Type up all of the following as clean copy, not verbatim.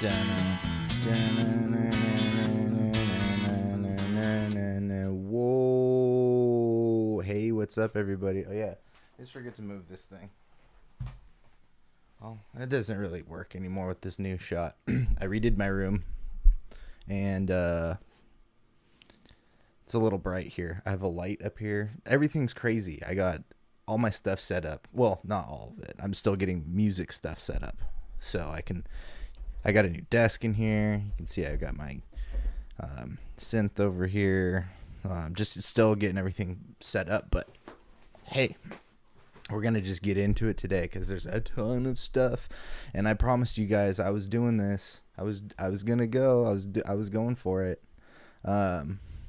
Whoa. Hey, what's up, everybody? Oh, yeah. I just forget to move this thing. Well, it doesn't really work anymore with this new shot. I redid my room, and it's a little bright here. I have a light up here. Everything's crazy. I got all my stuff set up. Well, not all of it. I'm still getting music stuff set up. So I got a new desk in here. You can see I got my synth over here. Just still getting everything set up. But hey, we're going to just get into it today because there's a ton of stuff. And I promised you guys I was doing this. I was going to go. I was going for it.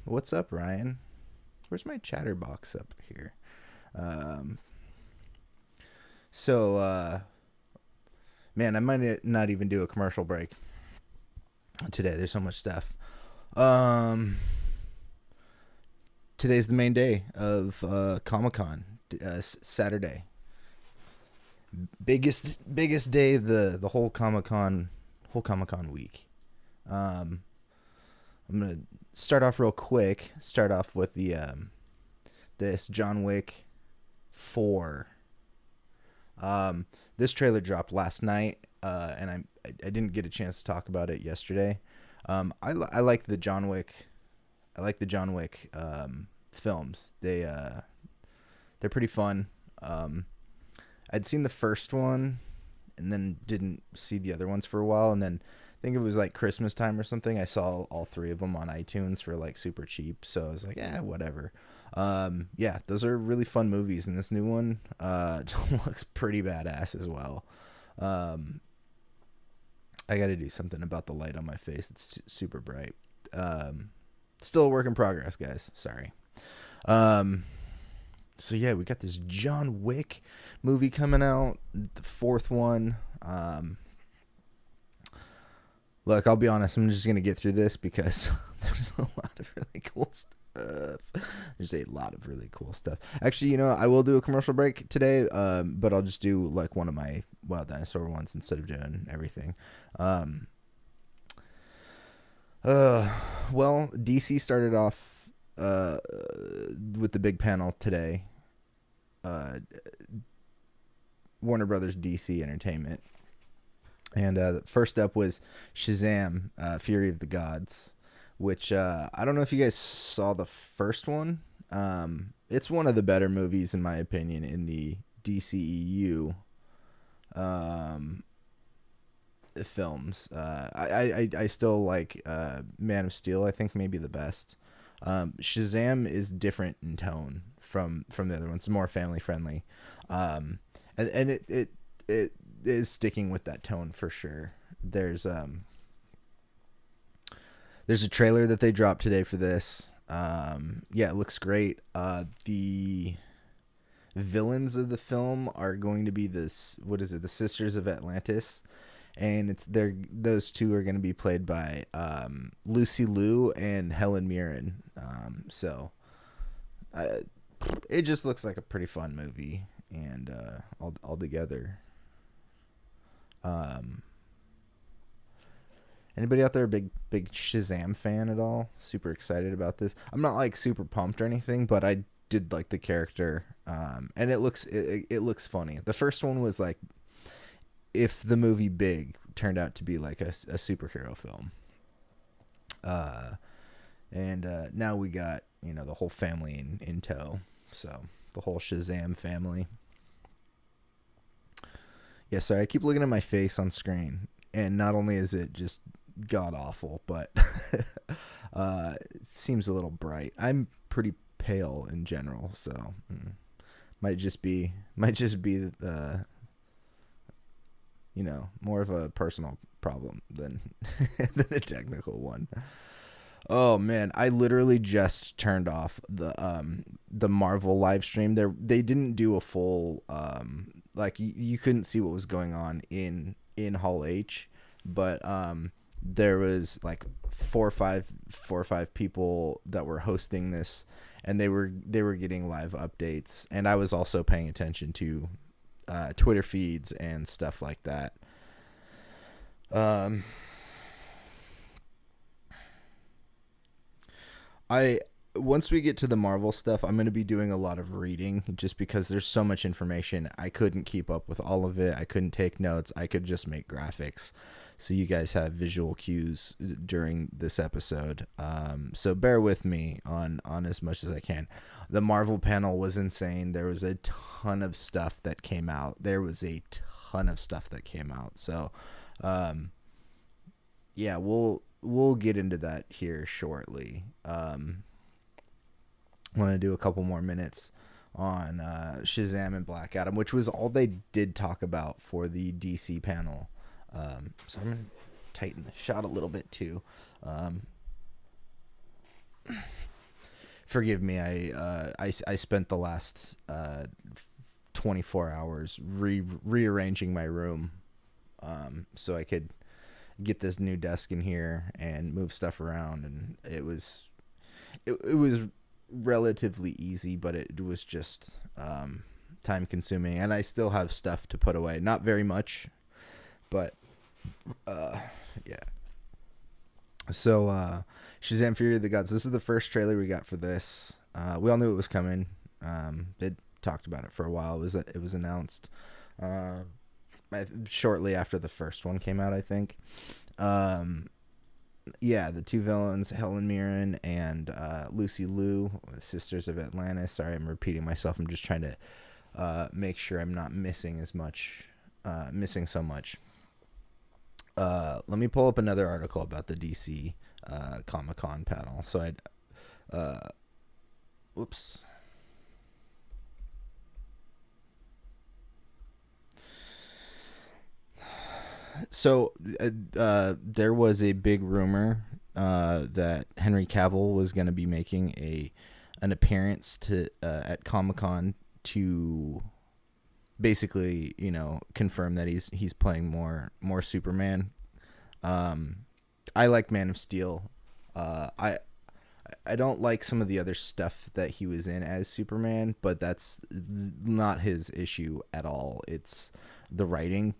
What's up, Ryan? Where's my chatterbox up here? Man, I might not even do a commercial break today. There's so much stuff. Today's the main day of Comic-Con, Saturday. Biggest day of the whole Comic-Con week. I'm gonna start off real quick. Start off with the this John Wick 4. This trailer dropped last night, and I didn't get a chance to talk about it yesterday. I like the John Wick. I like the John Wick films. They're pretty fun. I'd seen the first one, and then didn't see the other ones for a while, and then I think it was like Christmas time or something. I saw all three of them on iTunes for like super cheap, so I was like, yeah, whatever. Yeah, those are really fun movies, and this new one looks pretty badass as well. I got to do something about the light on my face. It's super bright. Still a work in progress, guys. Sorry. So yeah, we got this John Wick movie coming out, the fourth one. Look, I'll be honest. I'm just gonna get through this because there's a lot of really cool stuff. There's a lot of really cool stuff. Actually, you know, I will do a commercial break today, but I'll just do like one of my Wild Dinosaur ones instead of doing everything. Well, DC started off with the big panel today. Warner Brothers DC Entertainment. And first up was Shazam, Fury of the Gods, which I don't know if you guys saw the first one. It's one of the better movies, in my opinion, in the DCEU films. I still like Man of Steel. I think maybe the best. Shazam is different in tone from the other ones. It's more family friendly, and it is sticking with that tone for sure. There's a trailer that they dropped today for this. Yeah, it looks great. The villains of the film are going to be the Sisters of Atlantis, and those two are going to be played by Lucy Liu and Helen Mirren. So it just looks like a pretty fun movie, and all together. Anybody out there a big Shazam fan at all? Super excited about this. I'm not like super pumped or anything, but I did like the character, and it looks funny. The first one was like if the movie Big turned out to be like a superhero film, and now we got, you know, the whole family in tow. So the whole Shazam family. Yeah, sorry, I keep looking at my face on screen, and not only is it just god awful, but it seems a little bright. I'm pretty pale in general, so might just be the you know, more of a personal problem than than a technical one. Oh man, I literally just turned off the Marvel live stream. They didn't do a full like you couldn't see what was going on in Hall H, but there was like four or five people that were hosting this, and they were getting live updates, and I was also paying attention to Twitter feeds and stuff like that. I Once we get to the Marvel stuff, I'm going to be doing a lot of reading just because there's so much information. I couldn't keep up with all of it. I couldn't take notes. I could just make graphics. So you guys have visual cues during this episode. So bear with me on as much as I can. The Marvel panel was insane. There was a ton of stuff that came out. So yeah, we'll get into that here shortly. I want to do a couple more minutes on Shazam and Black Adam, which was all they did talk about for the DC panel. So I'm going to tighten the shot a little bit too. Forgive me, I spent the last 24 hours rearranging my room so I could get this new desk in here and move stuff around, and it was relatively easy, but it was just time consuming, and I still have stuff to put away. Not very much, but yeah. So Shazam Fury of the Gods. This is the first trailer we got for this. We all knew it was coming. They talked about it for a while. It was announced shortly after the first one came out, I think. Yeah, the two villains, Helen Mirren and Lucy Liu, Sisters of Atlantis. Sorry, I'm repeating myself. I'm just trying to make sure I'm not missing so much. Let me pull up another article about the DC Comic-Con panel. So whoops. So there was a big rumor that Henry Cavill was going to be making an appearance at Comic-Con to basically, confirm that he's playing more Superman. I like Man of Steel. I don't like some of the other stuff that he was in as Superman, but that's not his issue at all. It's the writing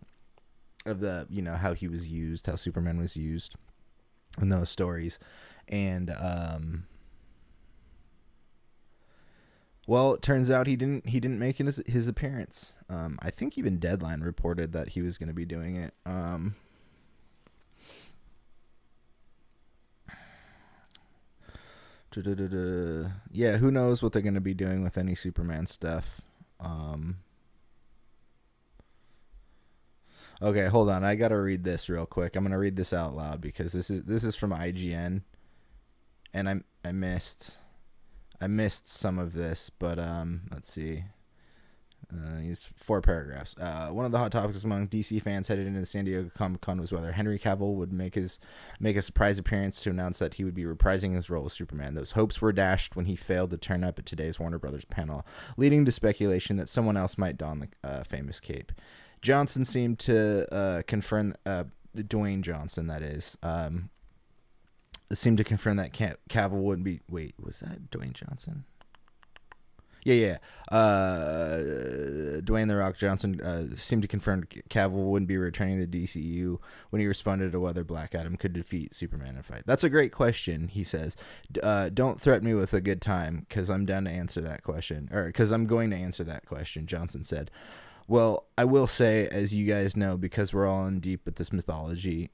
of the, how he was used, how Superman was used in those stories. And well, it turns out he didn't make his appearance. I think even Deadline reported that he was going to be doing it. Yeah, who knows what they're going to be doing with any Superman stuff. Okay, hold on. I got to read this real quick. I'm going to read this out loud because this is from IGN, and I missed some of this, but let's see. These 4 paragraphs. One of the hot topics among DC fans headed into the San Diego Comic-Con was whether Henry Cavill would make a surprise appearance to announce that he would be reprising his role as Superman. Those hopes were dashed when he failed to turn up at today's Warner Brothers panel, leading to speculation that someone else might don the famous cape. Johnson seemed to confirm, Dwayne Johnson, that is, seemed to confirm that Cavill wouldn't be. Wait, was that Dwayne Johnson? Yeah. Dwayne The Rock Johnson seemed to confirm Cavill wouldn't be returning to the DCU when he responded to whether Black Adam could defeat Superman in a fight. That's a great question, he says. Don't threaten me with a good time, because I'm down to answer that question. Or because I'm going to answer that question, Johnson said. Well, I will say, as you guys know, because we're all in deep with this mythology,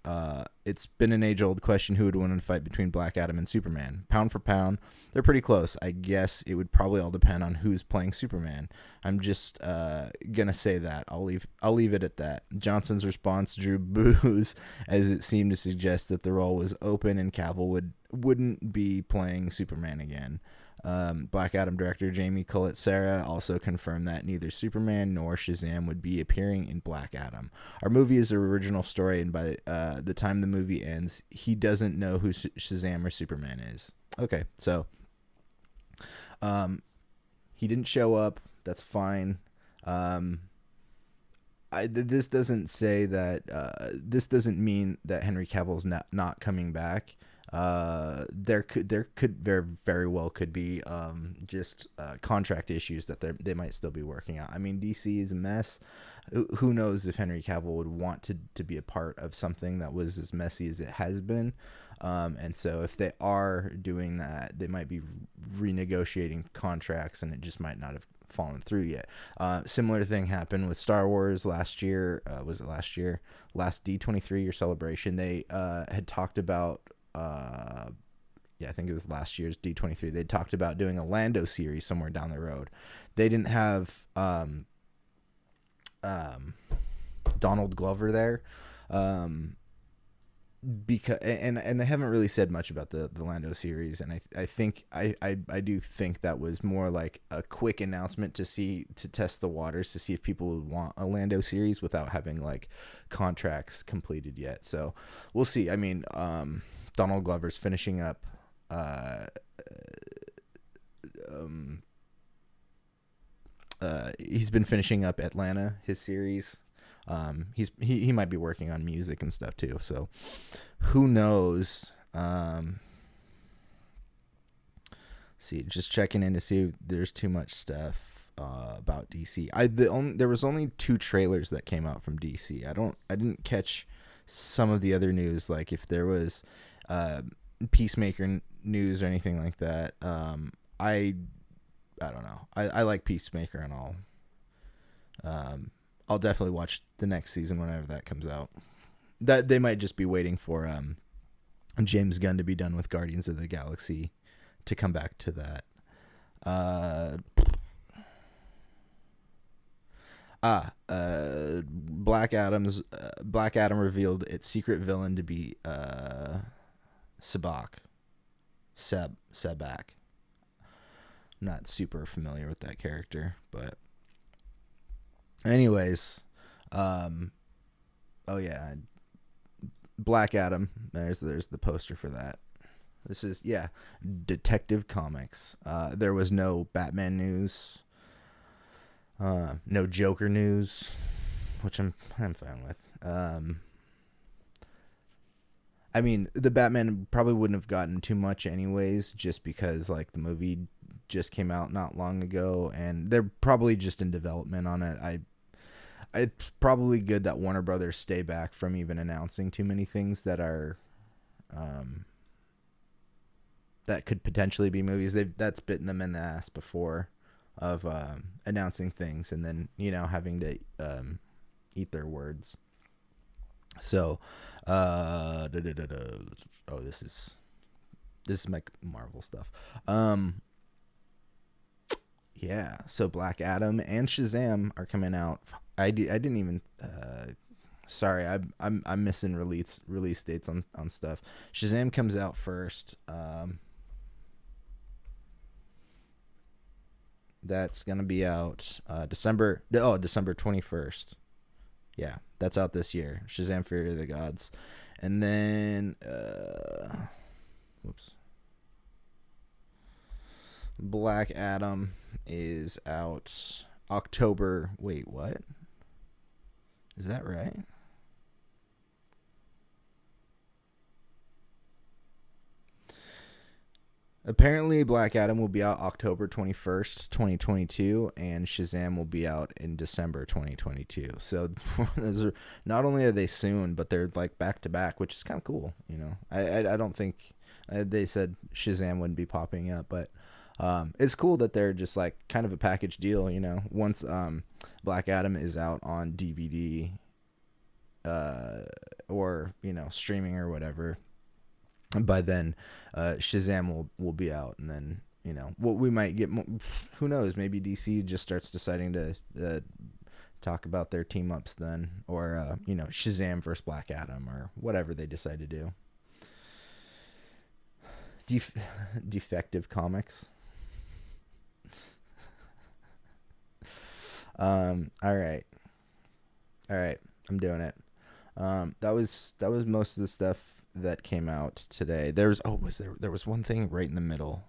it's been an age-old question who would win in a fight between Black Adam and Superman. Pound for pound, they're pretty close. I guess it would probably all depend on who's playing Superman. I'm just gonna say that. I'll leave it at that. Johnson's response drew boos, as it seemed to suggest that the role was open and Cavill wouldn't be playing Superman again. Black Adam director Jamie Collet-Serra also confirmed that neither Superman nor Shazam would be appearing in Black Adam. Our movie is the original story, and by the time the movie ends, he doesn't know who Shazam or Superman is. Okay, so he didn't show up. That's fine. This doesn't say that. This doesn't mean that Henry Cavill's not coming back. There could very well could be just contract issues that they might still be working out. I mean, DC is a mess. Who knows if Henry Cavill would want to be a part of something that was as messy as it has been. And so if they are doing that, they might be renegotiating contracts, and it just might not have fallen through yet. Similar thing happened with Star Wars last year. Was it last year? Last D23 or celebration, they had talked about. Yeah, I think it was last year's D23. They talked about doing a Lando series somewhere down the road. They didn't have Donald Glover there, because and they haven't really said much about the Lando series, and I think I do think that was more like a quick announcement to test the waters, to see if people would want a Lando series without having like contracts completed yet. So we'll see. I mean, Donald Glover's finishing up he's been finishing up Atlanta, his series. He might be working on music and stuff too, so who knows. See, just checking in to see if there's too much stuff about DC. There was only 2 trailers that came out from DC. I didn't catch some of the other news, like if there was Peacemaker news or anything like that. I don't know. I like Peacemaker and all. I'll definitely watch the next season whenever that comes out. That they might just be waiting for James Gunn to be done with Guardians of the Galaxy to come back to that. Black Adam revealed its secret villain to be Sabak. Sabak. Not super familiar with that character, but anyways, oh yeah, Black Adam. There's the poster for that. This is Detective Comics. There was no Batman news, no Joker news, which I'm fine with. I mean, the Batman probably wouldn't have gotten too much anyways, just because like the movie just came out not long ago, and they're probably just in development on it. It's probably good that Warner Brothers stay back from even announcing too many things that are that could potentially be movies. That's bitten them in the ass before of announcing things and then having to eat their words. So this is my Marvel stuff. Yeah, so Black Adam and Shazam are coming out. I didn't even sorry, I'm missing release dates on stuff. Shazam comes out first. That's gonna be out December 21st. Yeah, that's out this year. Shazam! Fury of the Gods, and then Black Adam is out October. Wait, what? Is that right? Apparently, Black Adam will be out October 21st, 2022, and Shazam will be out in December 2022. So, those are, not only are they soon, but they're like back to back, which is kind of cool. I don't think they said Shazam wouldn't be popping up, but it's cool that they're just like kind of a package deal. Once Black Adam is out on DVD, or streaming or whatever. By then, Shazam will be out, and then what we might get. Who knows? Maybe DC just starts deciding to talk about their team ups then, or Shazam versus Black Adam, or whatever they decide to do. Defective Comics. All right, I'm doing it. That was most of the stuff that came out today. There was one thing right in the middle.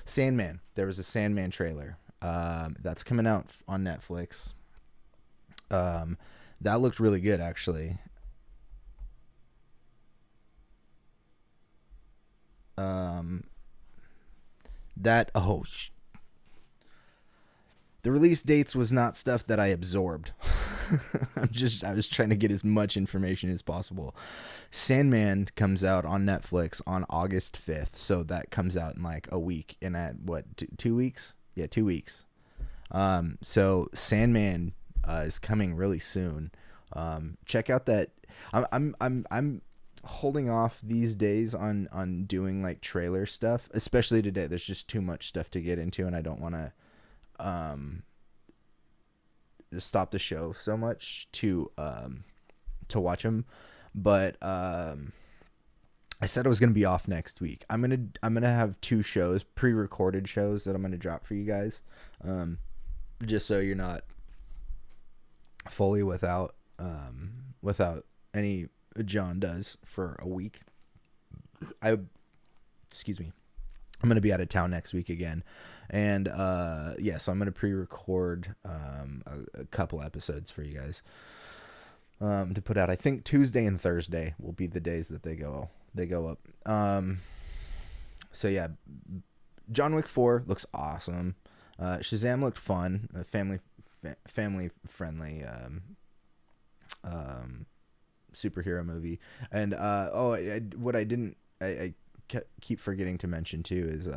Sandman. There was a Sandman trailer. That's coming out on Netflix. That looked really good, actually. The release dates was not stuff that I absorbed. I was trying to get as much information as possible. Sandman comes out on Netflix on August 5th. So that comes out in like a week, and at what, 2 weeks? Yeah, 2 weeks. So Sandman is coming really soon. Check out that. I'm holding off these days on doing like trailer stuff, especially today. There's just too much stuff to get into, and I don't want to stop the show so much to watch them. But I said I was gonna be off next week. I'm gonna have 2 shows, pre-recorded shows, that I'm gonna drop for you guys, just so you're not fully without any Jon Does for a week. Excuse me. I'm gonna be out of town next week again, and so I'm gonna pre-record a couple episodes for you guys to put out. I think Tuesday and Thursday will be the days that they go up. So yeah, John Wick 4 looks awesome. Shazam looked fun, family friendly superhero movie. And I keep forgetting to mention too is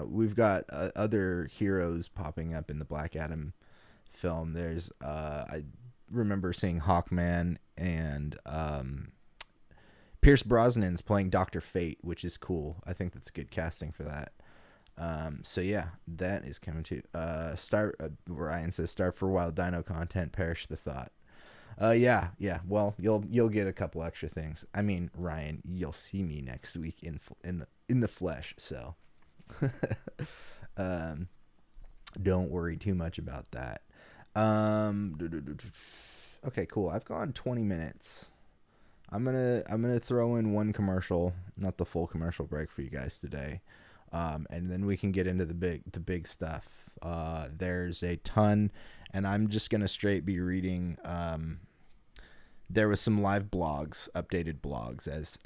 we've got other heroes popping up in the Black Adam film. There's I remember seeing Hawkman, and Pierce Brosnan's playing Dr. Fate, which is cool. I think that's good casting for that. So yeah, that is coming to Ryan says, start for Wild Dino content, perish the thought. Yeah. Well, you'll get a couple extra things. I mean, Ryan, you'll see me next week in the flesh. So, don't worry too much about that. Okay, cool. I've gone 20 minutes. I'm gonna throw in one commercial, not the full commercial break for you guys today. And then we can get into the big stuff. There's a ton, and I'm just gonna straight be reading. There was some live blogs, updated blogs as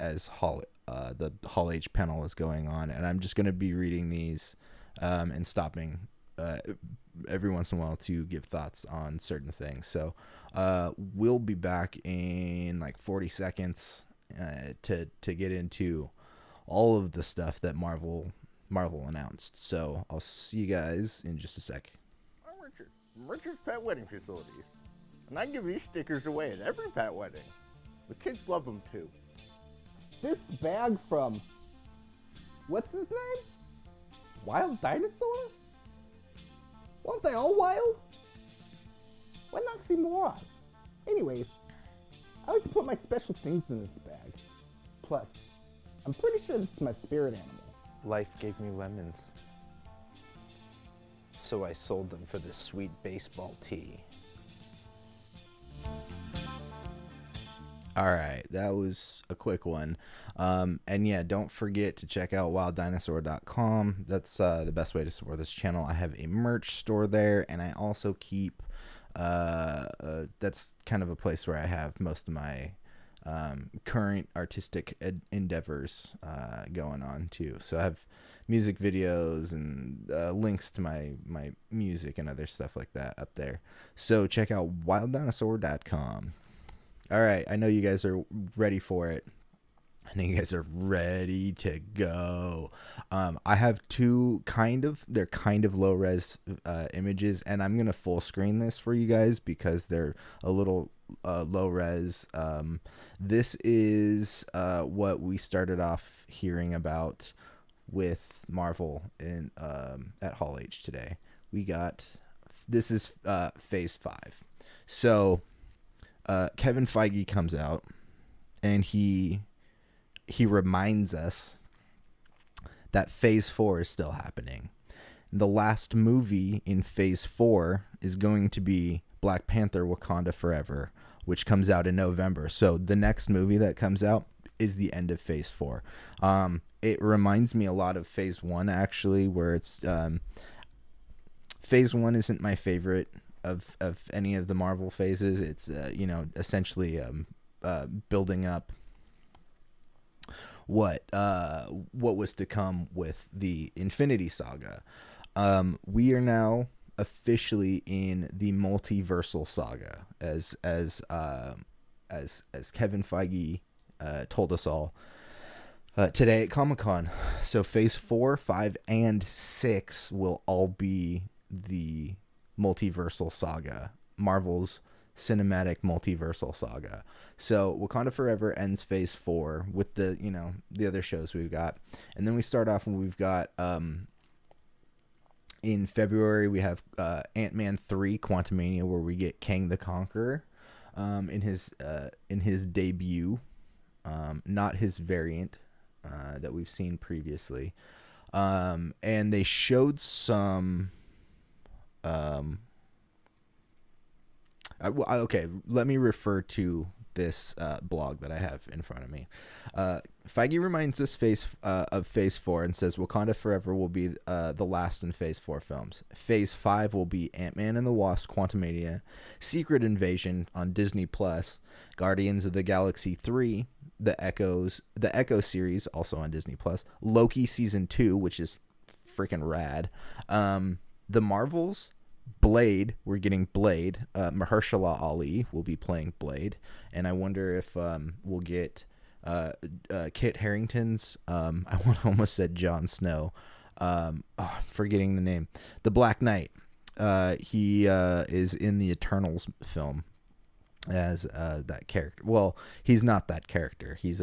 the Hall H panel was going on, and I'm just gonna be reading these and stopping every once in a while to give thoughts on certain things. So we'll be back in like 40 seconds to get into all of the stuff that Marvel announced. So I'll see you guys in just a sec. I'm Richard's Pet Wedding Facilities, and I give these stickers away at every pet wedding. The kids love them too. This bag from, what's his name? Wild Dinosaur? Weren't they all wild? What an oxymoron. Anyways, I like to put my special things in this bag. Plus, I'm pretty sure this is my spirit animal. Life gave me lemons, so I sold them for this sweet baseball tee. All right, that was a quick one. And yeah, don't forget to check out wilddinosaur.com. That's the best way to support this channel. I have a merch store there, and I also keep that's kind of a place where I have most of my current artistic endeavors going on too. So I have music videos and links to my music and other stuff like that up there. So check out wilddinosaur.com. All right, I know you guys are ready for it. I know you guys are ready to go. I have two they're kind of low res images, and I'm gonna full screen this for you guys because they're a little low res. This is what we started off hearing about with Marvel in at Hall H today. This is phase 5. So Kevin Feige comes out and he reminds us that phase 4 is still happening. The last movie in phase 4 is going to be Black Panther Wakanda Forever, which comes out in November. So the next movie that comes out is the end of phase 4. It reminds me a lot of phase 1, actually, where it's phase 1 isn't my favorite of any of the Marvel phases. It's essentially building up what was to come with the Infinity Saga. We are now officially in the multiversal saga, as Kevin Feige told us all today at Comic-Con. So Phase 4, 5, and 6 will all be the multiversal saga, Marvel's cinematic multiversal saga. So Wakanda Forever ends Phase 4 with the other shows we've got, and then we start off and we've got in February we have Ant-Man 3 Quantumania, where we get Kang the Conqueror in his debut, not his variant that we've seen previously, and they showed some okay, let me refer to this blog that I have in front of me. Feige reminds us of Phase 4 and says Wakanda Forever will be the last in Phase 4 films. Phase 5 will be Ant-Man and the Wasp Quantumania, Secret Invasion on Disney+, Guardians of the Galaxy 3, the Echo series also on Disney+, Loki Season 2, which is freaking rad, The Marvels, Blade, we're getting Blade. Mahershala Ali will be playing Blade, and I wonder if we'll get Kit Harington's I almost said Jon Snow, forgetting the name, the Black Knight. He is in the Eternals film as that character. Well, he's not that character. He's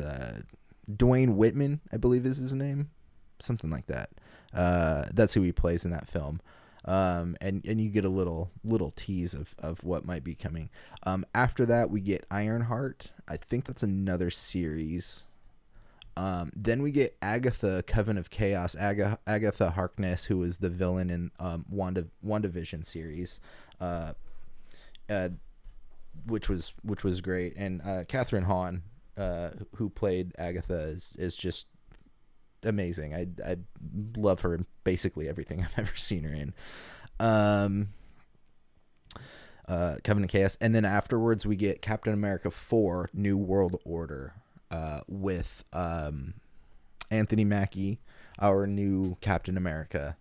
Dwayne Whitman, I believe is his name, something like that. That's who he plays in that film. And you get a little tease of what might be coming. After that, we get Ironheart. I think that's another series. Then we get Agatha, Coven of Chaos. Agatha Harkness, who was the villain in WandaVision series, which was great. And Catherine Hahn, who played Agatha, is just amazing. I love her in basically everything I've ever seen her in. Coven of Chaos, and then afterwards we get Captain America 4: New World Order with Anthony Mackie, our new Captain America.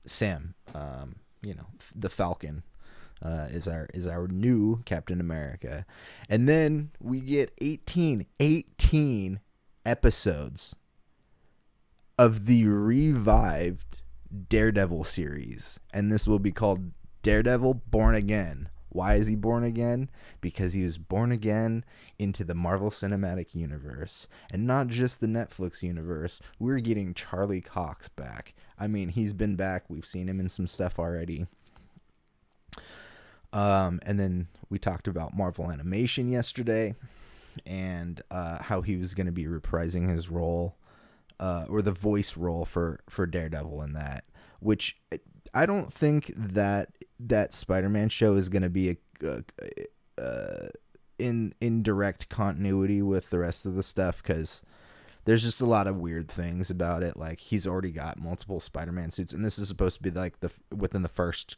Sam, the Falcon, is our new Captain America, and then we get 18 episodes of the revived Daredevil series, and this will be called Daredevil Born Again. Why is he born again? Because he was born again into the Marvel Cinematic Universe, and not just the Netflix universe. We're getting Charlie Cox back. I mean, he's been back. We've seen him in some stuff already. And then we talked about Marvel Animation yesterday, and how he was going to be reprising his role, or the voice role for Daredevil in that, which I don't think that Spider-Man show is going to be in direct continuity with the rest of the stuff, because there's just a lot of weird things about it. Like, he's already got multiple Spider-Man suits, and this is supposed to be like within the first,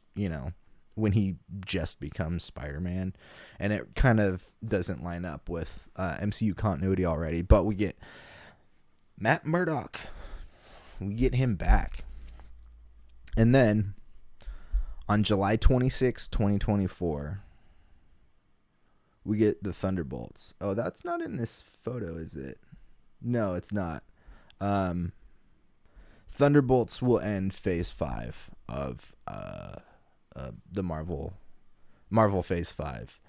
when he just becomes Spider-Man, and it kind of doesn't line up with MCU continuity already. But we get Matt Murdock. We get him back. And then on July 26, 2024, we get the Thunderbolts. Oh, that's not in this photo, is it? No, it's not. Thunderbolts will end Phase 5 of the Marvel Phase 5.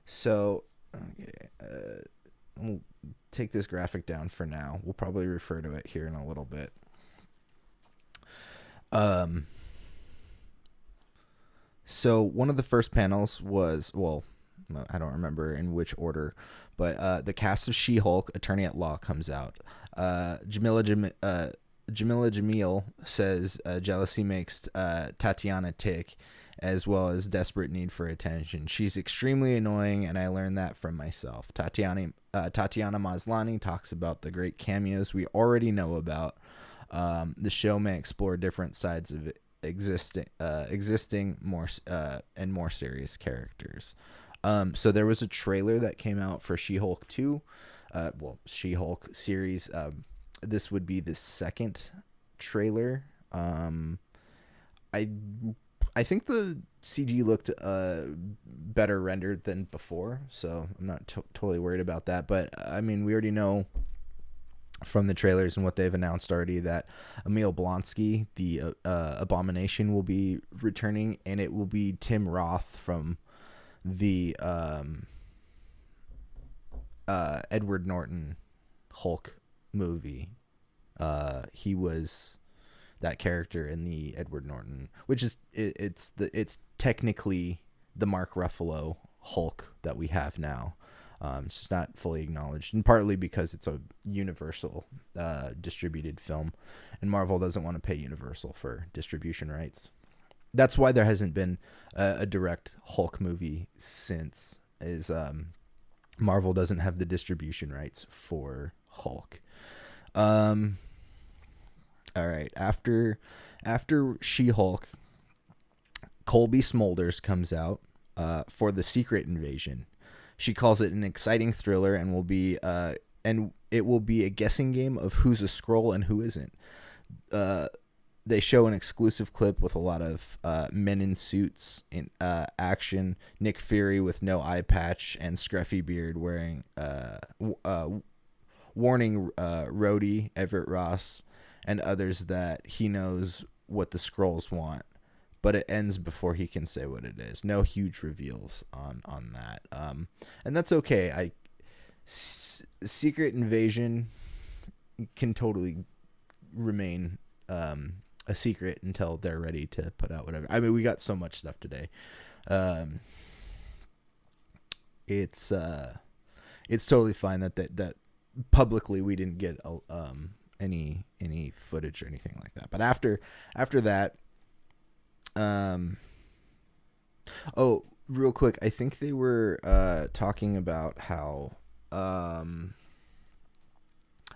So, okay, we'll take this graphic down for now. We'll probably refer to it here in a little bit. So one of the first panels was, well, I don't remember in which order, but the cast of She-Hulk, Attorney at Law, comes out. Jamila Jamil says jealousy makes Tatiana tick, as well as desperate need for attention. She's extremely annoying, and I learned that from myself. Tatiana Maslany talks about the great cameos we already know about. The show may explore different sides of existing more and more serious characters. So there was a trailer that came out for She-Hulk 2, She-Hulk series. This would be the second trailer I I think the CG looked better rendered than before, so I'm not totally worried about that. But I mean, we already know from the trailers and what they've announced already that Emil Blonsky, the Abomination, will be returning, and it will be Tim Roth from the Edward Norton Hulk movie. He was that character in the Edward Norton, which is it's technically the Mark Ruffalo Hulk that we have now. It's just not fully acknowledged, and partly because it's a Universal distributed film, and Marvel doesn't want to pay Universal for distribution rights. That's why there hasn't been a direct Hulk movie since, is Marvel doesn't have the distribution rights for Hulk. All right, after She-Hulk, Colby Smulders comes out for The Secret Invasion. She calls it an exciting thriller and it will be a guessing game of who's a Skrull and who isn't. They show an exclusive clip with a lot of men in suits in action. Nick Fury with no eye patch and scruffy beard wearing warning Rhodey, Everett Ross, and others that he knows what the Skrulls want, but it ends before he can say what it is. No huge reveals on that, and that's okay. Secret Invasion can totally remain a secret until they're ready to put out whatever. I mean, we got so much stuff today. It's totally fine that publicly we didn't get any footage or anything like that. But after that, oh, real quick, I think they were talking about how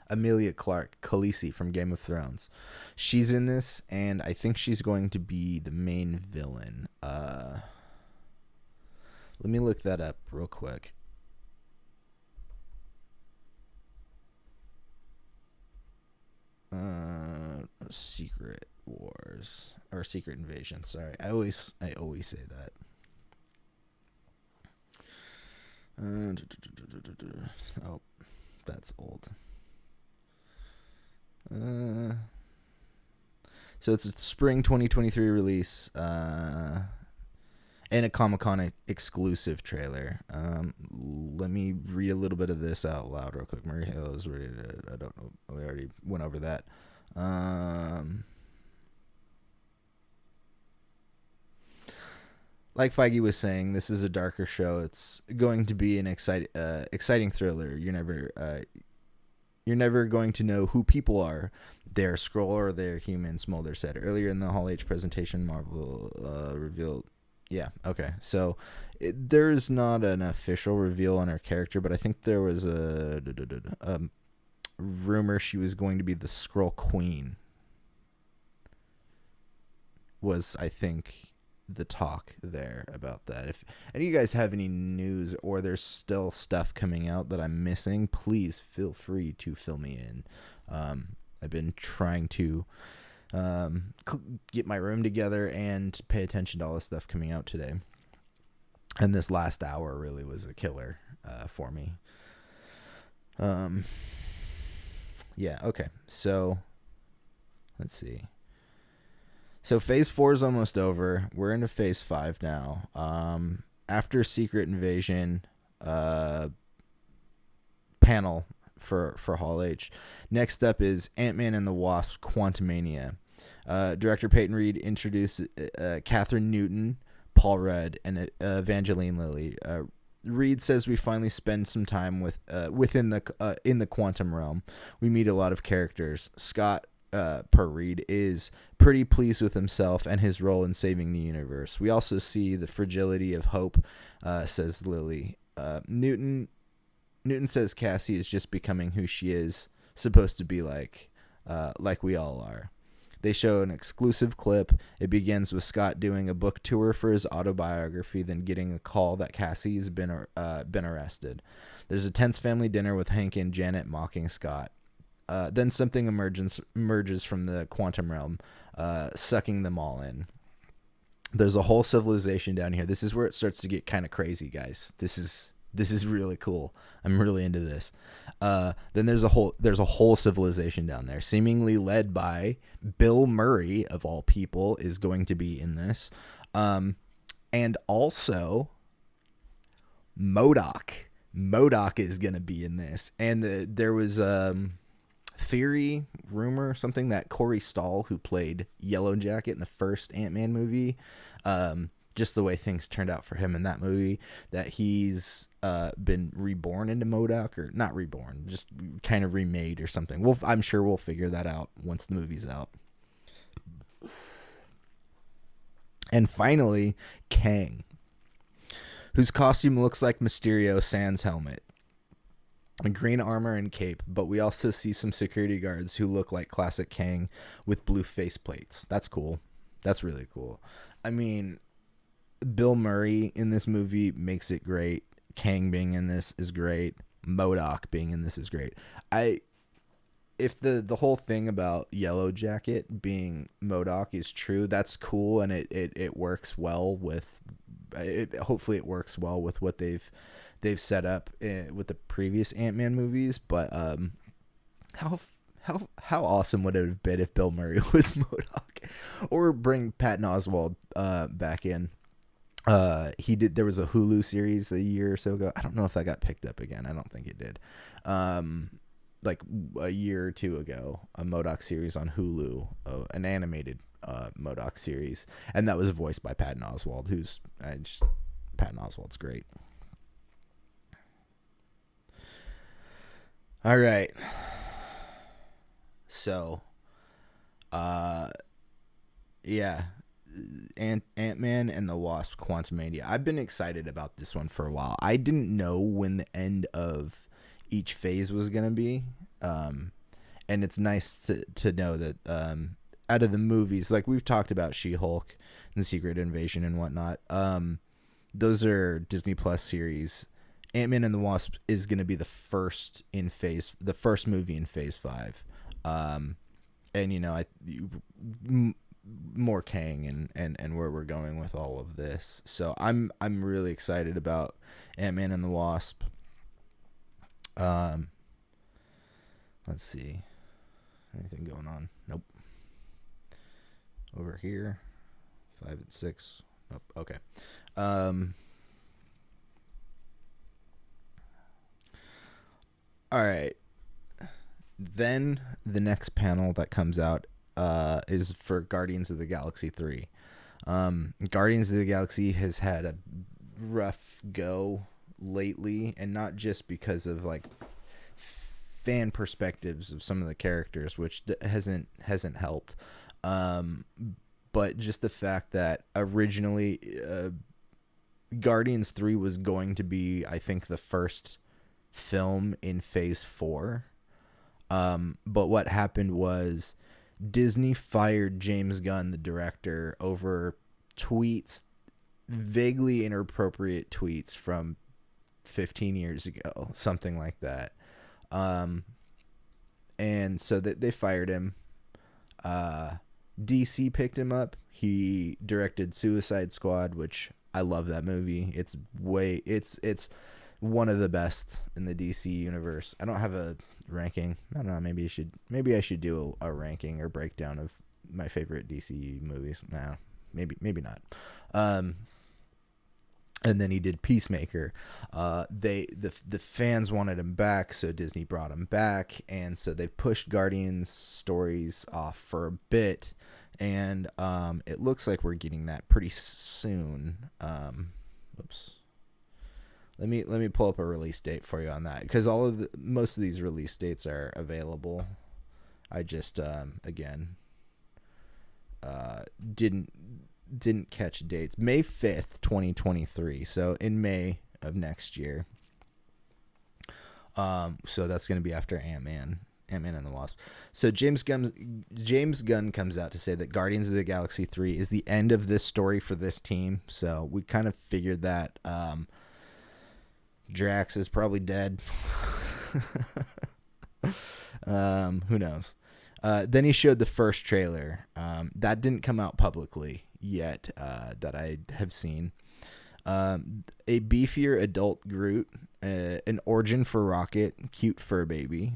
Emilia Clarke, Khaleesi from Game of Thrones, she's in this, and I think she's going to be the main villain. Let me look that up real quick. Secret Wars or Secret Invasion. Sorry, I always say that. Oh, that's old. So it's a spring 2023 release, and a Comic-Con exclusive trailer. Let me read a little bit of this out loud real quick. Murray Hill is ready to, I don't know, we already went over that. Like Feige was saying, this is a darker show. It's going to be an exciting thriller. You're never going to know who people are. They're Skrull or they're human, Smolder said. Earlier in the Hall H presentation, Marvel revealed... Yeah, okay. So there's not an official reveal on her character, but I think there was a rumor she was going to be the Skrull Queen. Was, I think, the talk there about that. If any of you guys have any news or there's still stuff coming out that I'm missing, please feel free to fill me in. I've been trying to get my room together and pay attention to all the stuff coming out today. And this last hour really was a killer for me. Yeah, okay. So, let's see. So Phase 4 is almost over. We're into Phase 5 now. After Secret Invasion panel for Hall H, next up is Ant-Man and the Wasp: Quantumania. Director Peyton Reed introduced Catherine Newton, Paul Rudd, and Evangeline Lilly. Reed says we finally spend some time within the quantum realm. We meet a lot of characters. Scott, per Reed, is pretty pleased with himself and his role in saving the universe. We also see the fragility of hope, says Lilly. Newton says Cassie is just becoming who she is supposed to be like we all are. They show an exclusive clip. It begins with Scott doing a book tour for his autobiography, then getting a call that Cassie's been arrested. There's a tense family dinner with Hank and Janet mocking Scott. Then something emerges from the quantum realm, sucking them all in. There's a whole civilization down here. This is where it starts to get kind of crazy, guys. This is really cool. I'm really into this. Then there's a whole civilization down there, seemingly led by Bill Murray, of all people, is going to be in this. And also MODOK. MODOK is going to be in this. And there was theory, rumor, something that Corey Stoll, who played Yellow Jacket in the first Ant-Man movie, just the way things turned out for him in that movie, that he's been reborn into MODOK, or not reborn, just kind of remade or something. I'm sure we'll figure that out once the movie's out. And finally, Kang, whose costume looks like Mysterio sans helmet. Green armor and cape, but we also see some security guards who look like classic Kang with blue faceplates. That's cool. That's really cool. I mean, Bill Murray in this movie makes it great. Kang being in this is great. MODOK being in this is great. If the whole thing about Yellow Jacket being MODOK is true, that's cool, and it works well with hopefully it works well with what they've set up with the previous Ant-Man movies. But how awesome would it have been if Bill Murray was MODOK, or bring Patton Oswalt back in? There was a Hulu series a year or so ago. I don't know if that got picked up again. I don't think it did. Like a year or two ago, a MODOK series on Hulu, an animated MODOK series, and that was voiced by Patton Oswalt, Patton Oswalt's great. All right. So, yeah, Ant-Man and the Wasp: Quantumania. I've been excited about this one for a while. I didn't know when the end of each phase was going to be. And it's nice to know that out of the movies, like we've talked about She-Hulk and Secret Invasion and whatnot, those are Disney Plus series. Ant-Man and the Wasp is going to be the first movie in phase 5. And more Kang and where we're going with all of this. So I'm really excited about Ant-Man and the Wasp. Let's see. Anything going on? Nope. Over here. 5 and 6. Nope. Okay. All right. Then the next panel that comes out is for Guardians of the Galaxy 3. Guardians of the Galaxy has had a rough go lately, and not just because of like fan perspectives of some of the characters, which hasn't helped, but just the fact that originally Guardians 3 was going to be, I think, the first film in phase 4, but what happened was Disney fired James Gunn, the director, over tweets, vaguely inappropriate tweets from 15 years ago, something like that. And so they fired him. DC picked him up. He directed Suicide Squad, which I love that movie. It's one of the best in the DC universe. I don't have a ranking. I don't know. Maybe I should do a ranking or breakdown of my favorite DC movies. No, maybe not. And then he did Peacemaker. The fans wanted him back, so Disney brought him back, and so they pushed Guardians stories off for a bit, and it looks like we're getting that pretty soon. Oops. Let me pull up a release date for you on that, because most of these release dates are available. I just didn't catch dates. May 5th, 2023. So in May of next year. So that's going to be after Ant-Man and the Wasp. So James Gunn comes out to say that Guardians of the Galaxy 3 is the end of this story for this team. So we kind of figured that Drax is probably dead. Who knows? Then he showed the first trailer. That didn't come out publicly yet, that I have seen. A beefier adult Groot, an origin for Rocket, cute fur baby.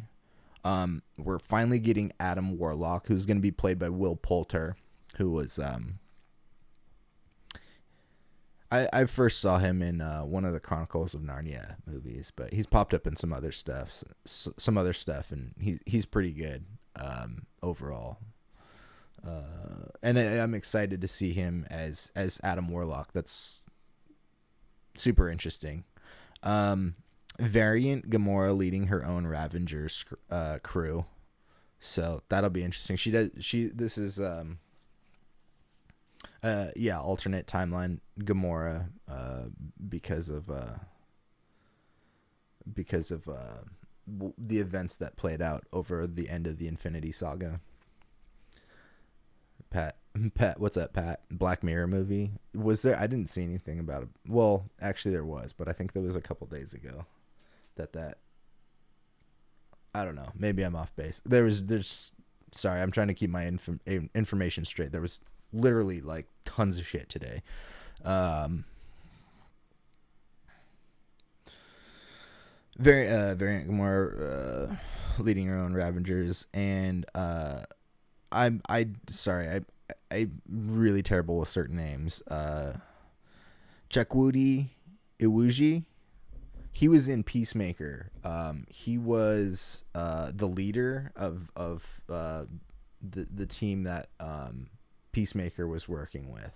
We're finally getting Adam Warlock, who's going to be played by Will Poulter, who was I first saw him in one of the Chronicles of Narnia movies, but he's popped up in some other stuff, and he's pretty good overall. And I'm excited to see him as Adam Warlock. That's super interesting. Variant Gamora leading her own Ravengers crew, so that'll be interesting. This is alternate timeline Gamora, because of the events that played out over the end of the Infinity Saga. Pat, what's that, Pat? Black Mirror movie? Was there? I didn't see anything about it. Well, actually there was, but I think that was a couple days ago that I don't know. Maybe I'm off base. Sorry, I'm trying to keep my information straight. There was literally like tons of shit today. Variant Gamora leading her own Ravengers, and I'm really terrible with certain names. Chakwudi Iwuji, he was in Peacemaker. He was the leader of the team that Peacemaker was working with.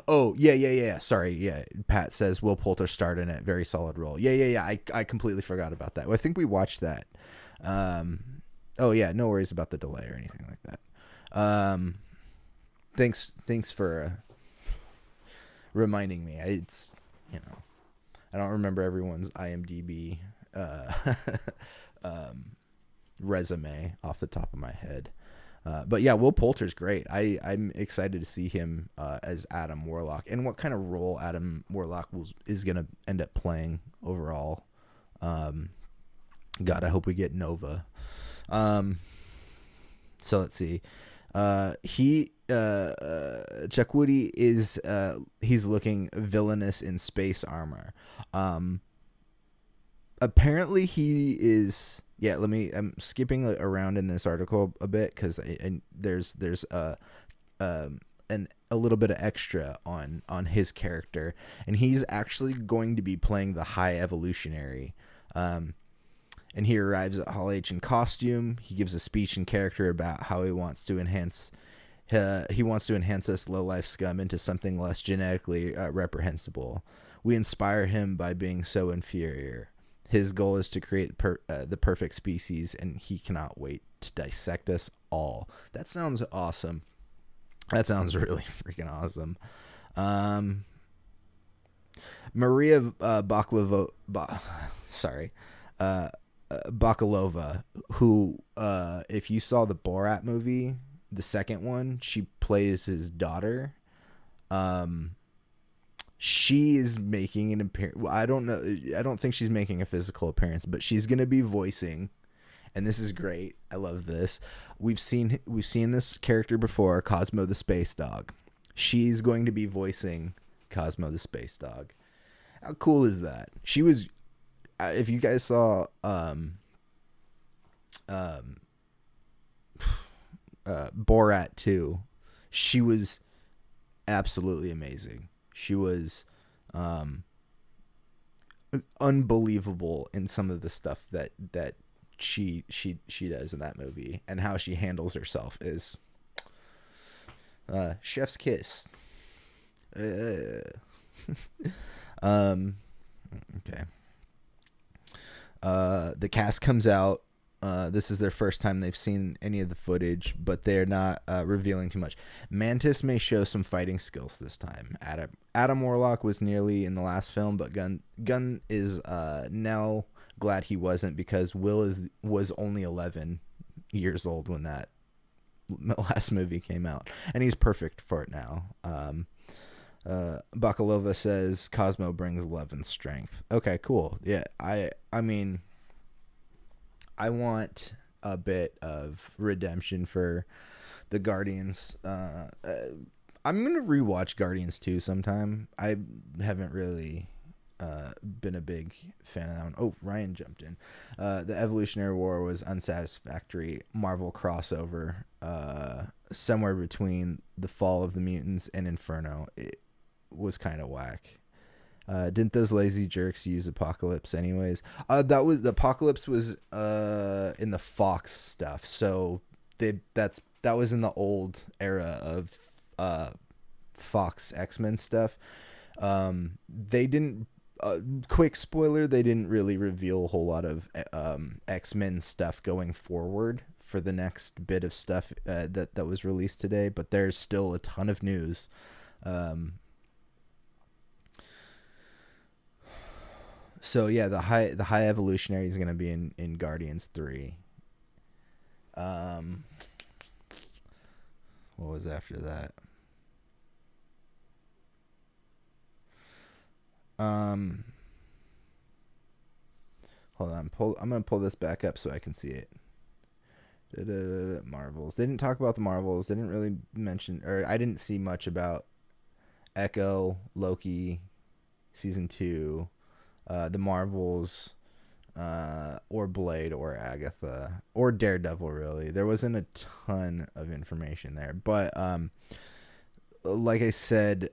Oh, yeah. Sorry, yeah. Pat says Will Poulter starred in it. Very solid role. Yeah. I completely forgot about that. Well, I think we watched that. Oh, yeah, no worries about the delay or anything like that. Thanks for reminding me. I don't remember everyone's IMDb resume off the top of my head. But yeah, Will Poulter's great. I'm excited to see him as Adam Warlock, and what kind of role Adam Warlock is going to end up playing overall. God, I hope we get Nova. So let's see. Chakwudi is he's looking villainous in space armor. Apparently he is. Yeah, I'm skipping around in this article a bit because there's a little bit of extra on his character, and he's actually going to be playing the High Evolutionary. And he arrives at Hall H in costume. He gives a speech in character about how he wants to enhance us low-life scum into something less genetically reprehensible. We inspire him by being so inferior. His goal is to create the perfect species, and he cannot wait to dissect us all. That sounds awesome. That sounds really freaking awesome. Maria Bakalova, who, if you saw the Borat movie, the second one, she plays his daughter. She is making an appearance. Well, I don't think she's making a physical appearance, but she's going to be voicing, and this is great. I love this. We've seen this character before, Cosmo the Space Dog. She's going to be voicing Cosmo the Space Dog. How cool is that? She was, if you guys saw Borat 2, she was absolutely amazing. She was unbelievable in some of the stuff that she does in that movie, and how she handles herself is chef's kiss. Okay. The cast comes out. This is their first time they've seen any of the footage, but they're not revealing too much. Mantis may show some fighting skills this time. Adam Warlock was nearly in the last film, but Gunn is now glad he wasn't, because Will was only 11 years old when that last movie came out, and he's perfect for it now. Bakalova says Cosmo brings love and strength. Okay, cool. Yeah, I mean, I want a bit of redemption for the Guardians. I'm gonna rewatch Guardians 2 sometime. I haven't really been a big fan of that one. Oh, Ryan jumped in. The Evolutionary War was unsatisfactory Marvel crossover. Somewhere between the Fall of the Mutants and Inferno. It was kind of whack. Didn't those lazy jerks use Apocalypse anyways? That was the Apocalypse was in the Fox stuff. So that was in the old era of Fox X-Men stuff. They didn't quick spoiler, they didn't really reveal a whole lot of X-Men stuff going forward for the next bit of stuff that was released today, but there's still a ton of news. So yeah, the high evolutionary is going to be in Guardians 3. What was after that? Hold on. I'm going to pull this back up so I can see it. Marvels. They didn't talk about the Marvels. They didn't really mention, or I didn't see much about Echo, Loki, season 2, the Marvels, or Blade, or Agatha, or Daredevil. Really, there wasn't a ton of information there. But like I said,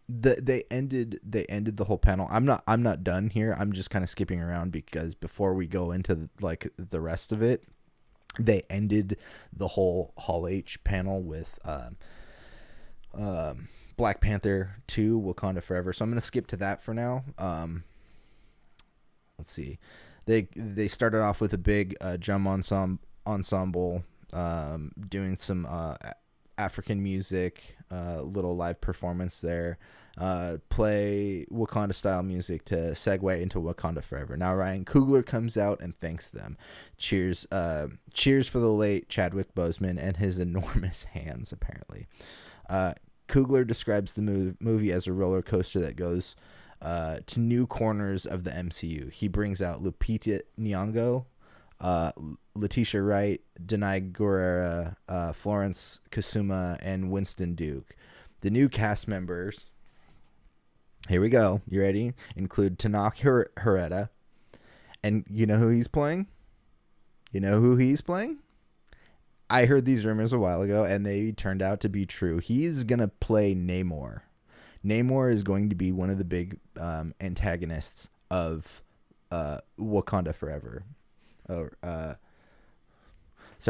they ended the whole panel. I'm not done here. I'm just kind of skipping around because before we go into the rest of it, they ended the whole Hall H panel with Black Panther 2 Wakanda Forever. So I'm going to skip to that for now. Let's see. They started off with a big drum ensemble doing some African music, little live performance there. Play Wakanda style music to segue into Wakanda Forever. Now Ryan Coogler comes out and thanks them. Cheers for the late Chadwick Boseman and his enormous hands, apparently. Coogler describes the movie as a roller coaster that goes to new corners of the MCU. He brings out Lupita Nyong'o, Letitia Wright, Denai Guerrera, Florence Kasuma, and Winston Duke. The new cast members, here we go, you ready? Include Tanaka Herrera, and you know who he's playing? I heard these rumors a while ago, and they turned out to be true. He's going to play Namor. Namor is going to be one of the big antagonists of Wakanda Forever. Sorry,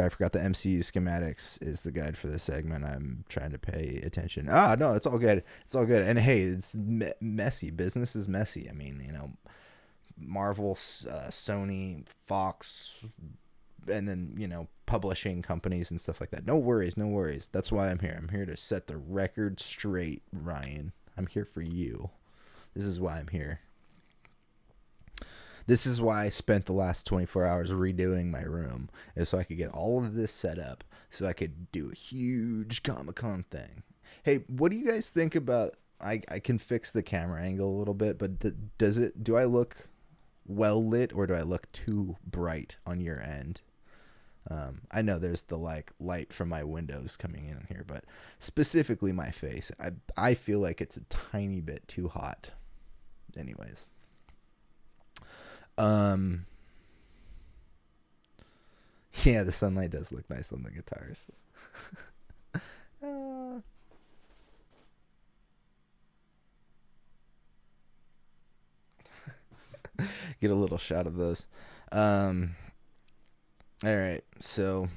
I forgot the MCU schematics is the guide for this segment. I'm trying to pay attention. No, it's all good. It's all good. And hey, it's messy. Business is messy. I mean, Marvel, Sony, Fox, and then, publishing companies and stuff like that. No worries. That's why I'm here. I'm here to set the record straight, Ryan. I'm here for you. This is why I'm here. This is why I spent the last 24 hours redoing my room, is so I could get all of this set up so I could do a huge Comic-Con thing. Hey, what do you guys think about, I can fix the camera angle a little bit, but do I look well lit or do I look too bright on your end? I know there's the light from my windows coming in here, but specifically my face, I feel like it's a tiny bit too hot. Anyways. Yeah, the sunlight does look nice on the guitars. Get a little shot of those. All right, so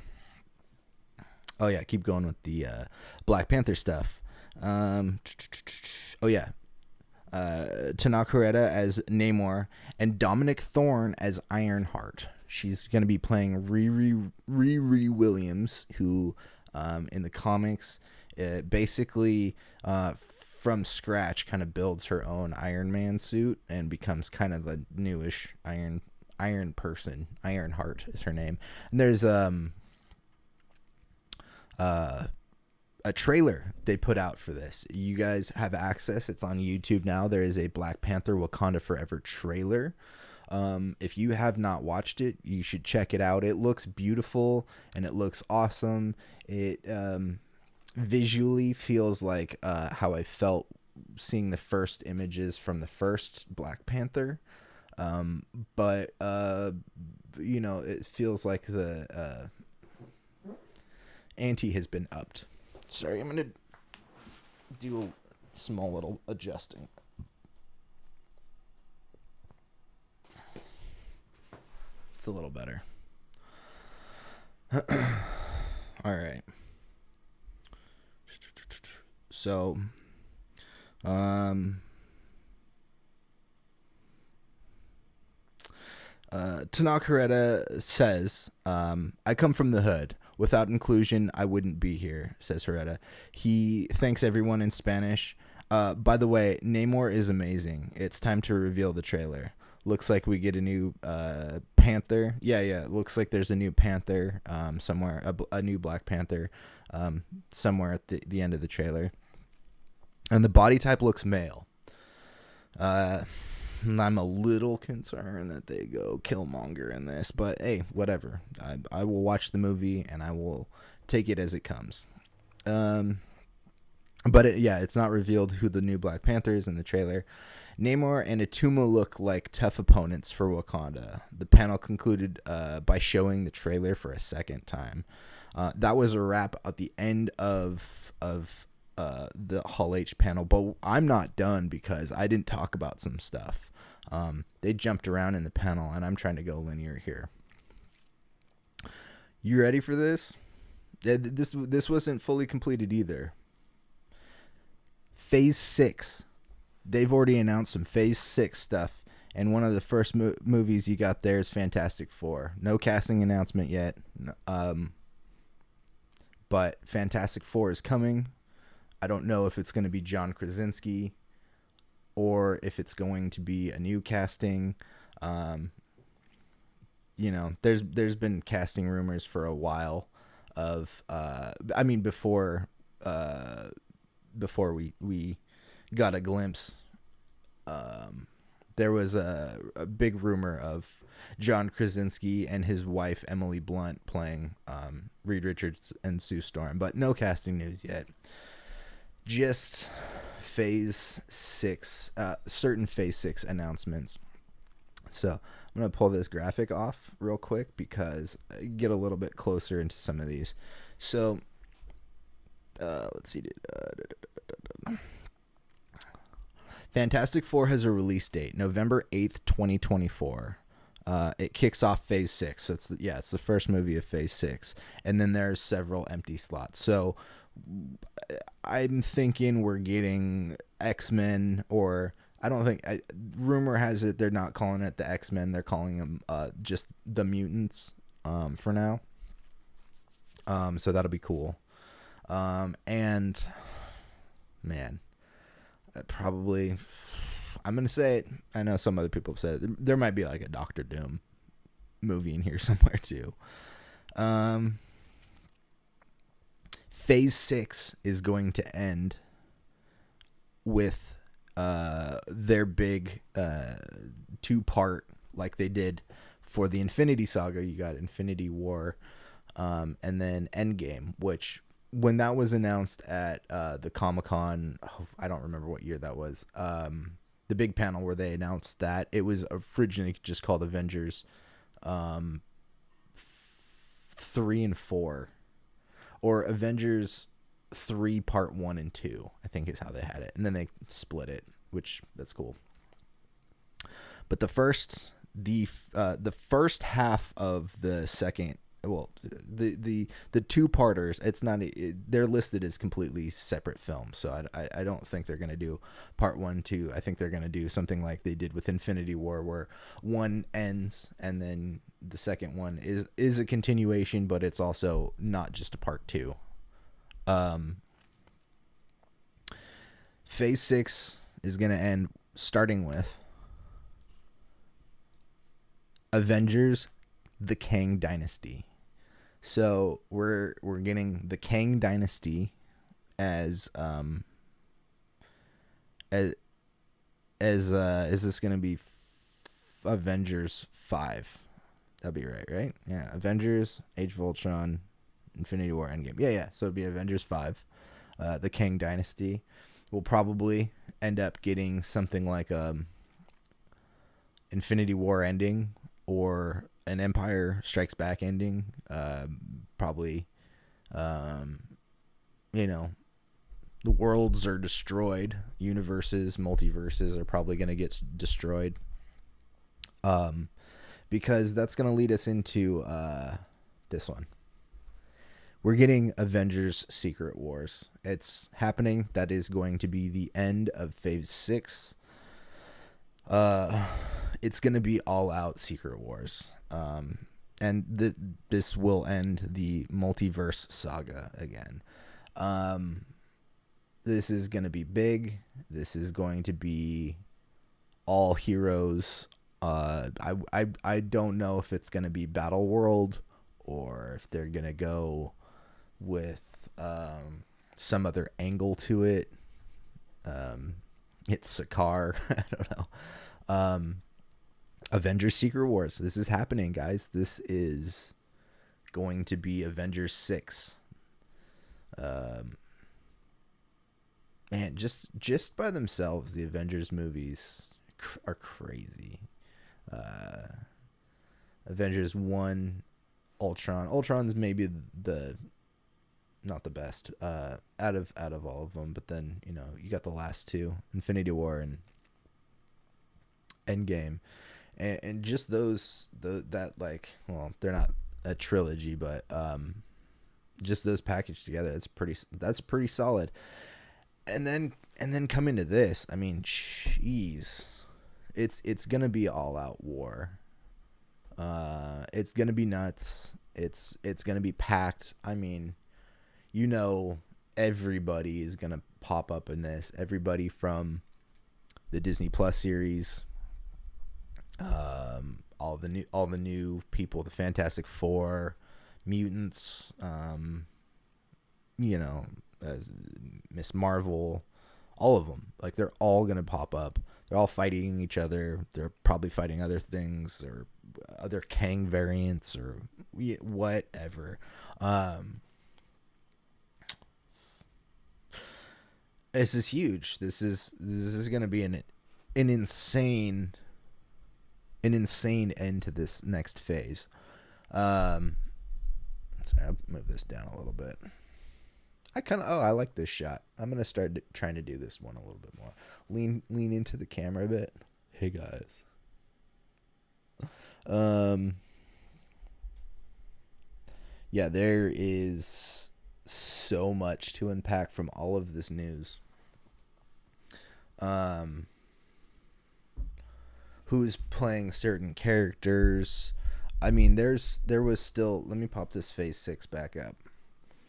keep going with the Black Panther stuff. Tanaka Herrera as Namor and Dominic Thorne as Ironheart. She's going to be playing Riri Williams, who in the comics basically from scratch kind of builds her own Iron Man suit and becomes kind of the newish Iron person. Ironheart is her name. And there's a trailer they put out for this. You guys have access. It's on YouTube now. There is a Black Panther Wakanda Forever trailer. If you have not watched it, you should check it out. It looks beautiful and it looks awesome. It visually feels like how I felt seeing the first images from the first Black Panther. But you know, it feels like the ante has been upped. Sorry, I'm going to do a small little adjusting. It's a little better. All right. So, Tanaka says, I come from the hood. Without inclusion, I wouldn't be here, says Herrera. He thanks everyone in Spanish. By the way, Namor is amazing. It's time to reveal the trailer. Looks like we get a new Panther. Yeah. Looks like there's a new Panther somewhere, a new Black Panther somewhere at the end of the trailer. And the body type looks male. I'm a little concerned that they go Killmonger in this, but hey, whatever. I will watch the movie and I will take it as it comes. But it's not revealed who the new Black Panther is in the trailer. Namor and Atuma look like tough opponents for Wakanda. The panel concluded by showing the trailer for a second time. That was a wrap at the end of the Hall H panel, but I'm not done because I didn't talk about some stuff. They jumped around in the panel, and I'm trying to go linear here. You ready for this? This wasn't fully completed either. Phase 6. They've already announced some Phase 6 stuff, and one of the first movies you got there is Fantastic Four. No casting announcement yet, but Fantastic Four is coming. I don't know if it's going to be John Krasinski or if it's going to be a new casting. You know, there's been casting rumors for a while of before we got a glimpse. There was a big rumor of John Krasinski and his wife Emily Blunt playing Reed Richards and Sue Storm, but no casting news yet. Just Phase 6, certain Phase 6 announcements. So I'm going to pull this graphic off real quick because I get a little bit closer into some of these. So let's see. Fantastic Four has a release date, November 8th, 2024. It kicks off Phase 6. So it's the first movie of Phase 6. And then there's several empty slots. So I'm thinking we're getting X-Men, or I don't think, rumor has it they're not calling it the X-Men. They're calling them just the mutants for now. So that'll be cool. And man, probably, I'm going to say it. I know some other people have said it. There might be like a Doctor Doom movie in here somewhere too. Phase 6 is going to end with their big 2-part, like they did for the Infinity Saga. You got Infinity War, and then Endgame, which when that was announced at the Comic-Con, I don't remember what year that was, the big panel where they announced that, it was originally just called Avengers 3 and 4. Or Avengers 3 Part 1 and 2, I think is how they had it. And then they split it, which that's cool. But the first half of the second, well, the 2-parters, it's not, they're listed as completely separate films. So I don't think they're going to do Part 1, 2. I think they're going to do something like they did with Infinity War, where one ends and then the second one is a continuation, but it's also not just a Part 2. Phase 6 is going to end starting with Avengers, the Kang Dynasty. So we're getting the Kang Dynasty as as is this gonna be Avengers 5? That'd be right? Yeah, Avengers, Age of Ultron, Infinity War, Endgame. Yeah. So it'd be Avengers 5. The Kang Dynasty will probably end up getting something like Infinity War ending or an Empire Strikes Back ending. Probably, the worlds are destroyed. Universes, multiverses are probably going to get destroyed. Because that's going to lead us into this one. We're getting Avengers Secret Wars. It's happening. That is going to be the end of Phase 6. It's going to be all out Secret Wars. And this will end the multiverse saga again. This is going to be big. This is going to be all heroes. I don't know if it's going to be Battle World or if they're going to go with some other angle to it. It's Sakaar. I don't know. Avengers Secret Wars. This is happening, guys. This is going to be Avengers 6. Man, just by themselves, the Avengers movies are crazy. Avengers 1, Ultron. Ultron's maybe not the best out of all of them, but then you got the last two, Infinity War and Endgame, and just that they're not a trilogy, but just those packaged together, that's pretty solid. And then come into this, I mean, jeez, it's gonna be all out war. It's gonna be nuts. It's gonna be packed. I mean, everybody is gonna pop up in this. Everybody from the Disney Plus series, all the new people, the Fantastic Four, mutants, as Miss Marvel, all of them. Like, they're all gonna pop up. They're all fighting each other. They're probably fighting other things or other Kang variants or whatever. This is huge. This is gonna be an insane end to this next phase. Sorry, I'll move this down a little bit. I like this shot. I'm gonna start trying to do this one a little bit more. Lean into the camera a bit. Hey guys. Yeah, there is so much to unpack from all of this news. Who's playing certain characters? I mean, there was still. Let me pop this Phase 6 back up.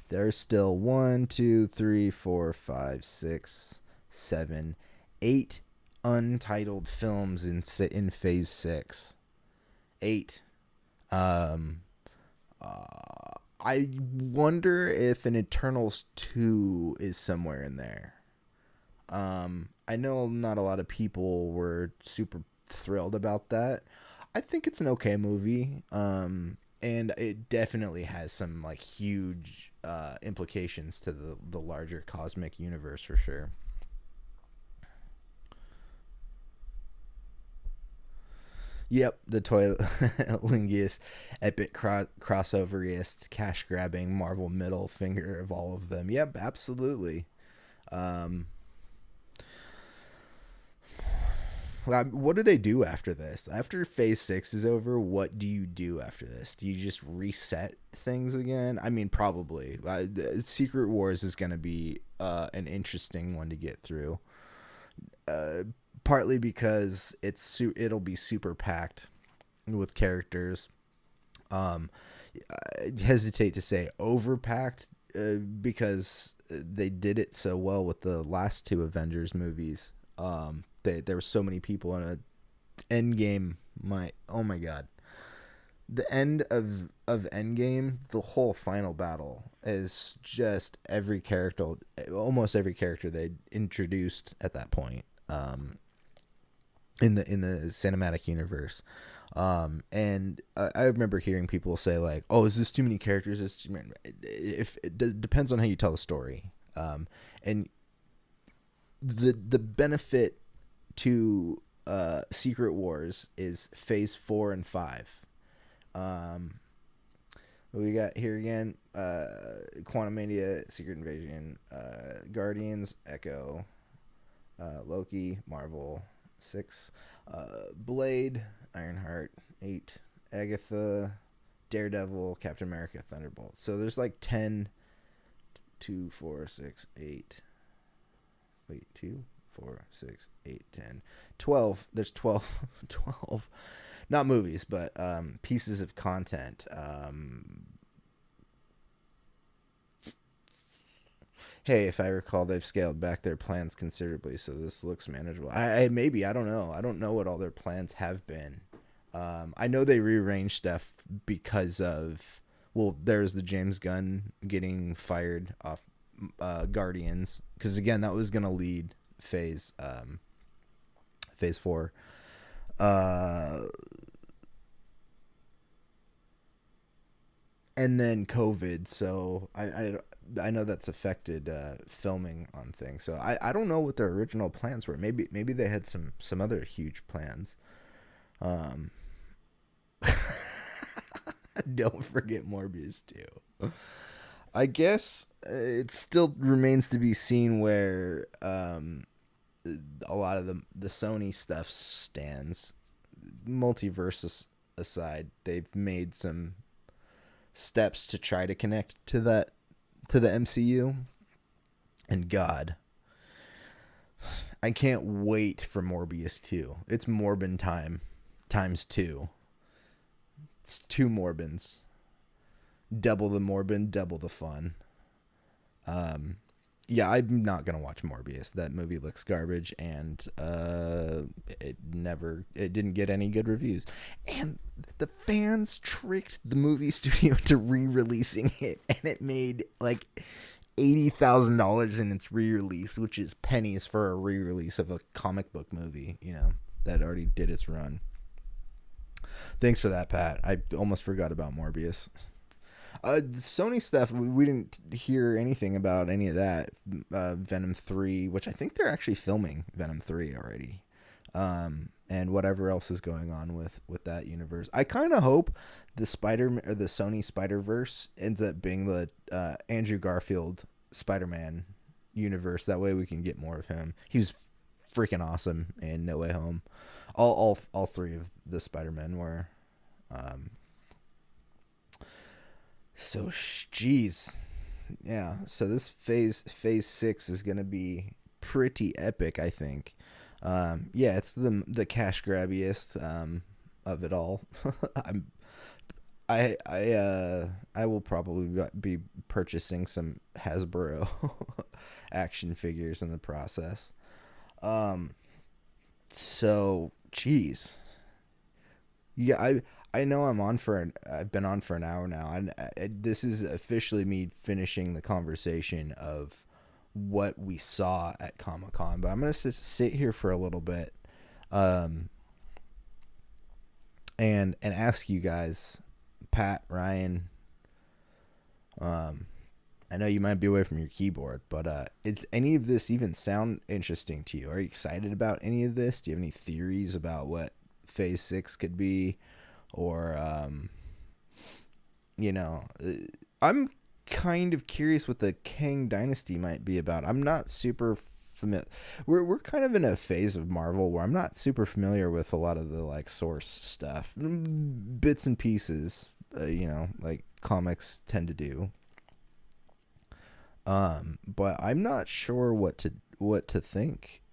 There's still 1, 2, 3, 4, 5, 6, 7, 8 untitled films in Phase 6. 8. I wonder if an Eternals 2 is somewhere in there. I know not a lot of people were super thrilled about that. I think it's an okay movie. And it definitely has some huge implications to the larger cosmic universe for sure. Yep, the lingiest, epic crossoveriest, cash grabbing Marvel middle finger of all of them. Yep, absolutely. What do they do after this? After Phase 6 is over, what do you do after this? Do you just reset things again? I mean, probably. Secret Wars is going to be an interesting one to get through. Partly because it'll be super packed with characters. I hesitate to say overpacked because they did it so well with the last two Avengers movies. There were so many people in a Endgame. Oh my god, the end of Endgame, the whole final battle is just almost every character they introduced at that point, in the cinematic universe. And I remember hearing people say like, "Oh, is this too many characters?" If it depends on how you tell the story. And the benefit to Secret Wars is Phase 4 and 5. What we got here again? Quantum Mania, Secret Invasion, Guardians, Echo, Loki, Marvel, 6, Blade, Ironheart, 8, Agatha, Daredevil, Captain America, Thunderbolt. So there's like 10, 2, 4, 6, 8. Wait, 2, 4, 6, 8, 10, 12. There's 12, 12, not movies, but pieces of content. Hey, if I recall, they've scaled back their plans considerably, so this looks manageable. I don't know. I don't know what all their plans have been. I know they rearranged stuff because of, well, there's the James Gunn getting fired off Guardians, because again, that was gonna lead phase 4. And then COVID, so I know that's affected filming on things. So I don't know what their original plans were. Maybe they had some other huge plans. Don't forget Morbius too. I guess it still remains to be seen where a lot of the Sony stuff stands. Multiverse aside, they've made some steps to try to connect to the MCU, and God, I can't wait for Morbius 2. It's Morbin time times 2. It's 2 Morbins. Double the Morbin, double the fun. Yeah, I'm not gonna watch Morbius. That movie looks garbage, and it didn't get any good reviews. And the fans tricked the movie studio to re-releasing it, and it made like $80,000 in its re-release, which is pennies for a re-release of a comic book movie, that already did its run. Thanks for that, Pat. I almost forgot about Morbius. The Sony stuff, we didn't hear anything about any of that. Venom 3, which I think they're actually filming Venom 3 already. And whatever else is going on with that universe. I kind of hope the Sony Spider-Verse ends up being the Andrew Garfield Spider-Man universe. That way we can get more of him. He was freaking awesome in No Way Home. All 3 of the Spider-Men were. So, geez. Yeah, so this phase 6 is going to be pretty epic, I think. Yeah, it's the cash grabbiest of it all. I will probably be purchasing some Hasbro action figures in the process. So, geez. Yeah, I know I've been on for an hour now, and this is officially me finishing the conversation of what we saw at Comic-Con, but I'm going to sit here for a little bit and ask you guys, Pat, Ryan, I know you might be away from your keyboard, but is any of this even sound interesting to you? Are you excited about any of this? Do you have any theories about what Phase 6 could be? Or, I'm kind of curious what the Kang Dynasty might be about. I'm not super familiar. We're kind of in a phase of Marvel where I'm not super familiar with a lot of the source stuff, bits and pieces, like comics tend to do. But I'm not sure what to think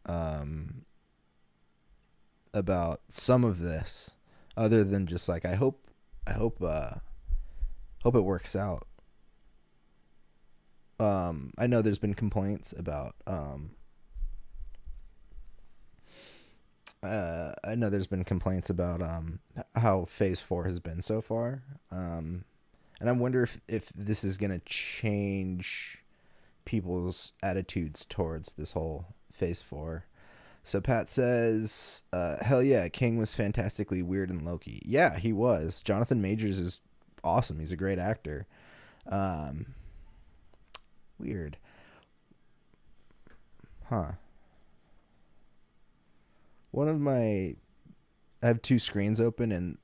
about some of this, other than just I hope it works out. I know there's been complaints about I know there's been complaints about how Phase 4 has been so far, and I wonder if this is gonna change people's attitudes towards this whole Phase 4. So Pat says, hell yeah, King was fantastically weird in Loki. Yeah, he was. Jonathan Majors is awesome. He's a great actor. Weird. Huh. I have two screens open, and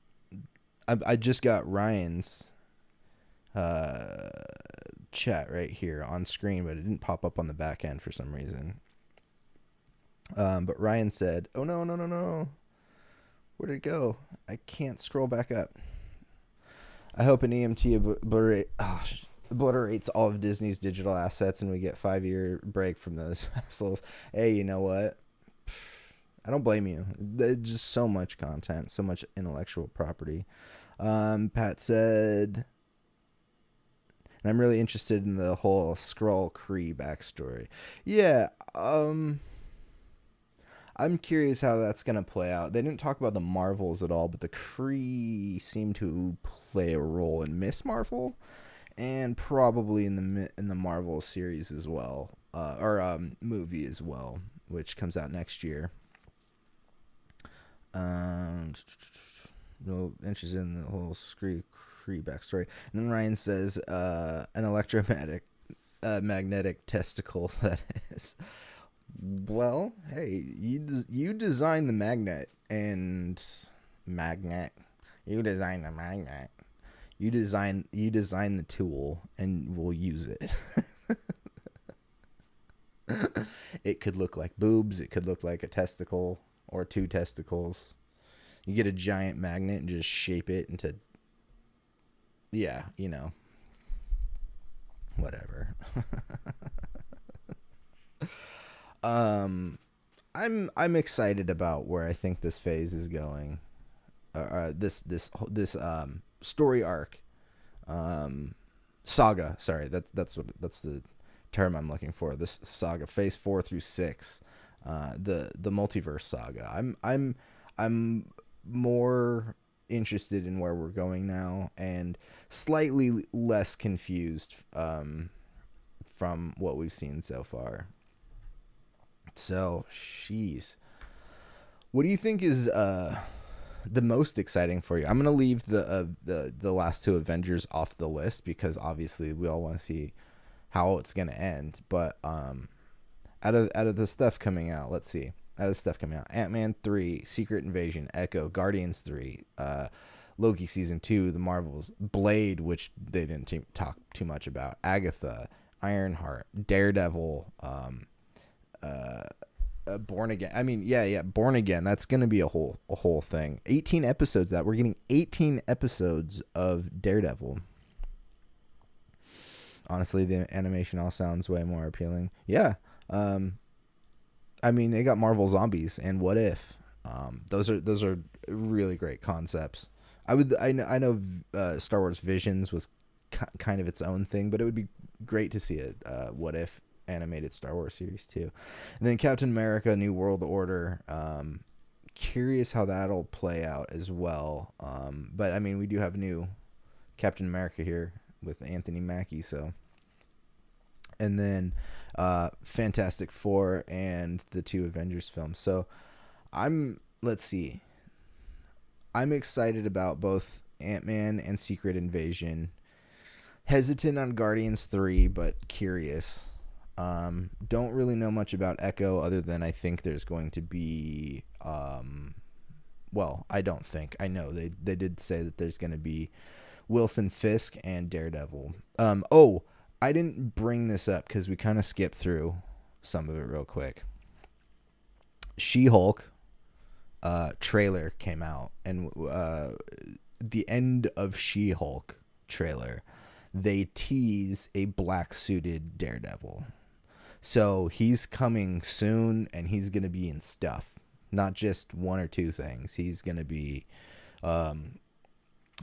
I just got Ryan's chat right here on screen, but it didn't pop up on the back end for some reason. But Ryan said, oh no. Where'd it go? I can't scroll back up. I hope an EMT obliterates all of Disney's digital assets and we get 5-year break from those assholes. Hey, you know what? I don't blame you. There's just so much content, so much intellectual property. Pat said, and I'm really interested in the whole Skrull Kree backstory. Yeah, I'm curious how that's going to play out. They didn't talk about the Marvels at all, but the Kree seem to play a role in Miss Marvel and probably in the Marvel series as well, or movie as well, which comes out next year. No interest in the whole Kree backstory. And then Ryan says, an electromagnetic testicle, that is. Well, hey, you design the magnet and magnet. You design the magnet. You design the tool, and we'll use it. It could look like boobs. It could look like a testicle or two testicles. You get a giant magnet and just shape it into, yeah, you know, whatever. I'm excited about where I think this phase is going. This story arc, saga. Sorry, that's the term I'm looking for. This saga, phase 4 through 6, the multiverse saga. I'm more interested in where we're going now, and slightly less confused from what we've seen so far. So, jeez. What do you think is the most exciting for you? I'm gonna leave the last two Avengers off the list because obviously we all want to see how it's gonna end. But out of the stuff coming out, let's see. Out of the stuff coming out, Ant-Man 3, Secret Invasion, Echo, Guardians 3, Loki Season 2, The Marvels, Blade, which they didn't talk too much about, Agatha, Ironheart, Daredevil, Born Again. I mean, yeah, Born Again. That's gonna be a whole thing. 18 episodes. That we're getting 18 episodes of Daredevil. Honestly, the animation all sounds way more appealing. Yeah. I mean, they got Marvel Zombies and What If. Those are really great concepts. I know Star Wars Visions was kind of its own thing, but it would be great to see a What If animated Star Wars series too. And then Captain America New World Order, curious how that'll play out as well. But I mean, we do have new Captain America here with Anthony Mackie, so. And then Fantastic Four and the two Avengers films. So let's see, I'm excited about both Ant-Man and Secret Invasion. Hesitant on Guardians 3, but curious. Don't really know much about Echo other than I think there's going to be well, I don't think. I know they did say that there's going to be Wilson Fisk and Daredevil. I didn't bring this up because we kind of skipped through some of it real quick. She-Hulk trailer came out, and the end of She-Hulk trailer, they tease a black-suited Daredevil. So he's coming soon, and he's going to be in stuff. Not just one or two things. He's going to be...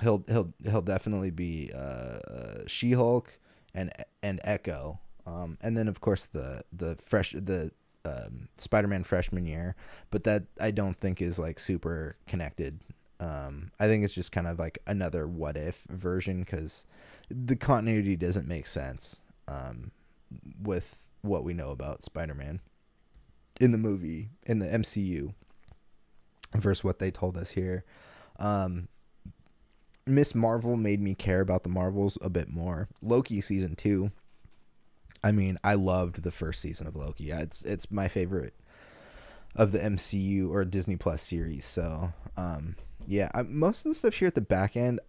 he'll definitely be She-Hulk and Echo. And then, of course, the Spider-Man freshman year, but that I don't think is like super connected. I think it's just kind of like another what if version because the continuity doesn't make sense with what we know about Spider-Man in the movie, in the MCU, versus what they told us here. Miss Marvel made me care about the Marvels a bit more. Loki season 2. I mean, I loved the first season of Loki. Yeah, it's my favorite of the MCU or Disney Plus series. So, most of the stuff here at the back end,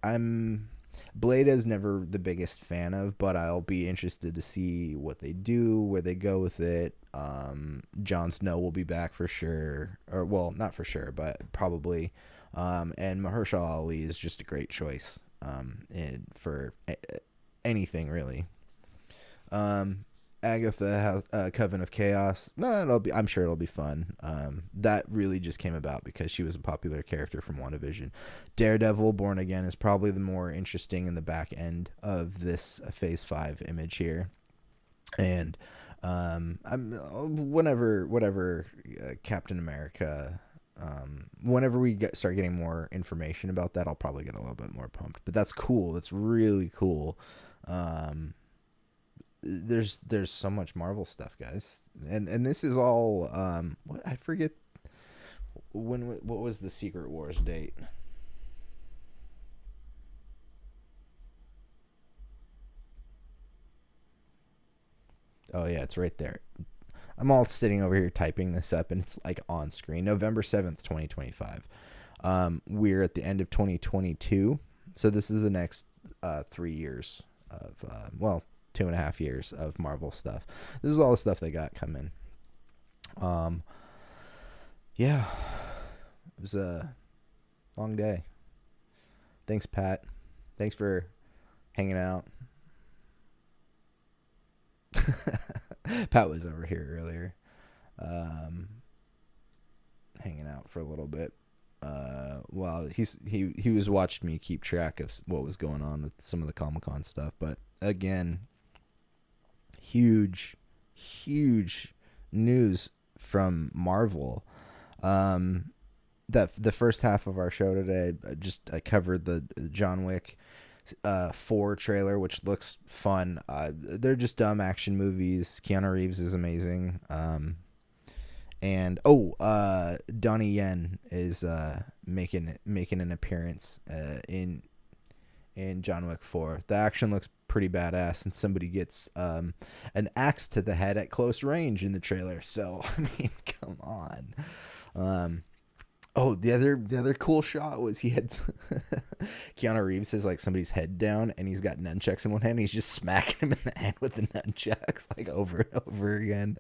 Blade is never the biggest fan of, but I'll be interested to see what they do, where they go with it. Jon Snow will be back for sure, or well, not for sure, but probably. And Mahershala Ali is just a great choice for anything really. Agatha, Coven of Chaos. No, I'm sure it'll be fun. That really just came about because she was a popular character from WandaVision. Daredevil, Born Again is probably the more interesting in the back end of this Phase 5 image here. And whatever Captain America. Whenever we start getting more information about that, I'll probably get a little bit more pumped. But that's cool. That's really cool. There's so much Marvel stuff, guys, and this is all what I forget what was the Secret Wars date. Oh yeah, it's right there. I'm all sitting over here typing this up, and it's like on screen. November 7th, 2025. We're at the end of 2022, so this is the next 3 years of 2.5 years of Marvel stuff. This is all the stuff they got coming. Yeah, it was a long day. Thanks, Pat. Thanks for hanging out. Pat was over here earlier, hanging out for a little bit. While he was watching me keep track of what was going on with some of the Comic-Con stuff. But again, huge news from Marvel. That the first half of our show today, I covered the John Wick 4 trailer, which looks fun. They're just dumb action movies. Keanu Reeves is amazing. And Donnie Yen is making an appearance in John Wick 4. The action looks pretty badass, and somebody gets an axe to the head at close range in the trailer. So I mean, come on. The other cool shot was he had Keanu Reeves has like somebody's head down, and he's got nunchucks in one hand. And he's just smacking him in the head with the nunchucks like over and over again.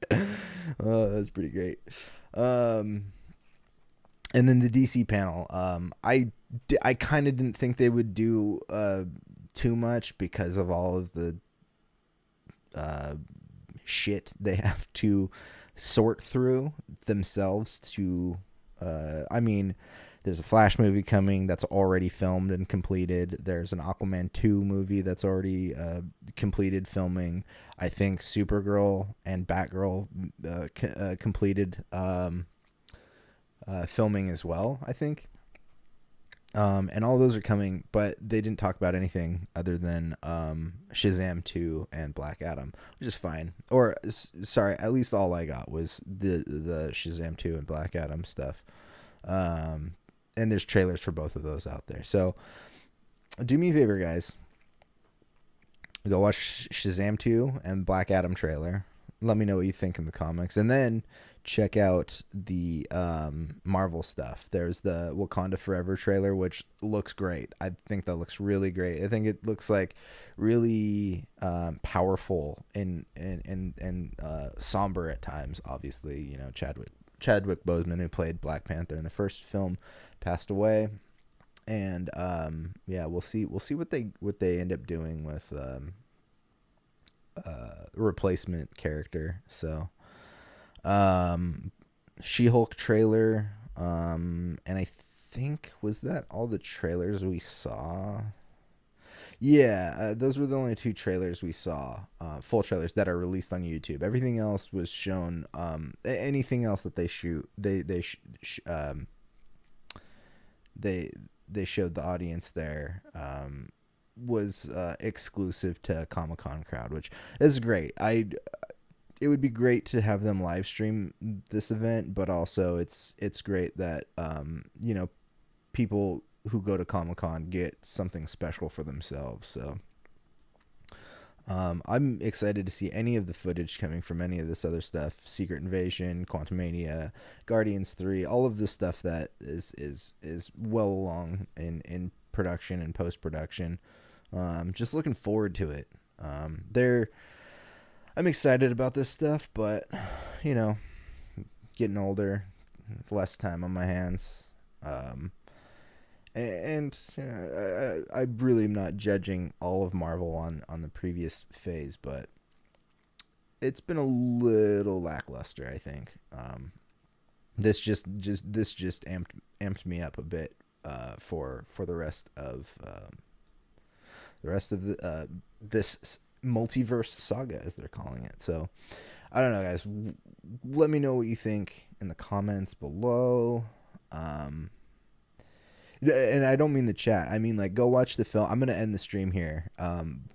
Oh, that's pretty great. And then the DC panel. I kind of didn't think they would do too much because of all of the shit they have to sort through themselves to. There's a Flash movie coming that's already filmed and completed. There's an Aquaman 2 movie that's already completed filming. I think Supergirl and Batgirl completed filming as well, I think. And all those are coming, but they didn't talk about anything other than Shazam 2 and Black Adam, which is fine. Or, sorry, at least all I got was the Shazam 2 and Black Adam stuff. And there's trailers for both of those out there. So, do me a favor, guys. Go watch Shazam 2 and Black Adam trailer. Let me know what you think in the comics. And then check out the Marvel stuff. There's the Wakanda Forever trailer, which looks great. I think that looks really great. I think it looks like really powerful and somber at times. Obviously, you know, Chadwick Boseman, who played Black Panther in the first film, passed away. And we'll see what they end up doing with replacement character. So She-Hulk trailer, and I think was that all the trailers we saw. Yeah, those were the only two trailers we saw, full trailers that are released on YouTube. Everything else was shown. Anything else that they shoot, they showed the audience there. Was exclusive to Comic-Con crowd, which is great. It would be great to have them live stream this event, but also it's great that people who go to Comic-Con get something special for themselves. So I'm excited to see any of the footage coming from any of this other stuff: Secret Invasion, Quantumania, Guardians 3, all of the stuff that is well along in production and post-production. Just looking forward to it. I'm excited about this stuff, but getting older, less time on my hands. And I really am not judging all of Marvel on the previous phase, but it's been a little lackluster, I think. This just amped me up a bit for the rest of this multiverse saga, as they're calling it. So I don't know, guys. Let me know what you think in the comments below. And I don't mean the chat. I mean, like, go watch the film. I'm gonna end the stream here.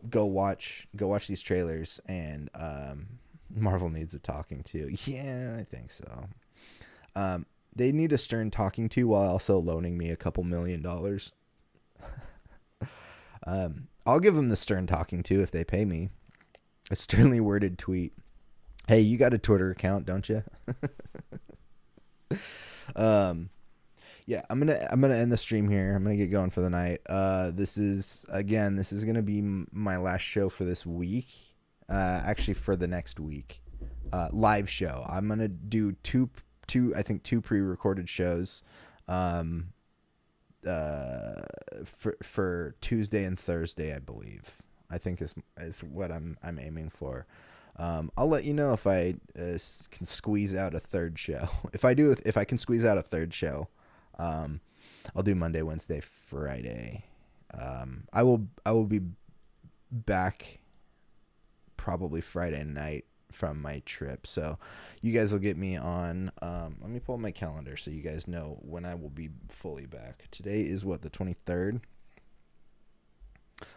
Go watch these trailers, and Marvel needs a talking to. Yeah, I think so. They need a stern talking to while also loaning me a couple $1 million. I'll give them the stern talking to if they pay me. A sternly worded tweet. Hey, you got a Twitter account, don't you? Yeah, I'm gonna end the stream here. I'm gonna get going for the night. This is gonna be my last show for this week. Actually, for the next week, live show. I'm gonna do two pre-recorded shows, for Tuesday and Thursday, I believe. I think is what I'm aiming for. I'll let you know if I can squeeze out a third show. If I can squeeze out a third show. I'll do Monday, Wednesday, Friday. I will be back probably Friday night from my trip. So you guys will get me on, let me pull up my calendar so you guys know when I will be fully back. Today is the 23rd.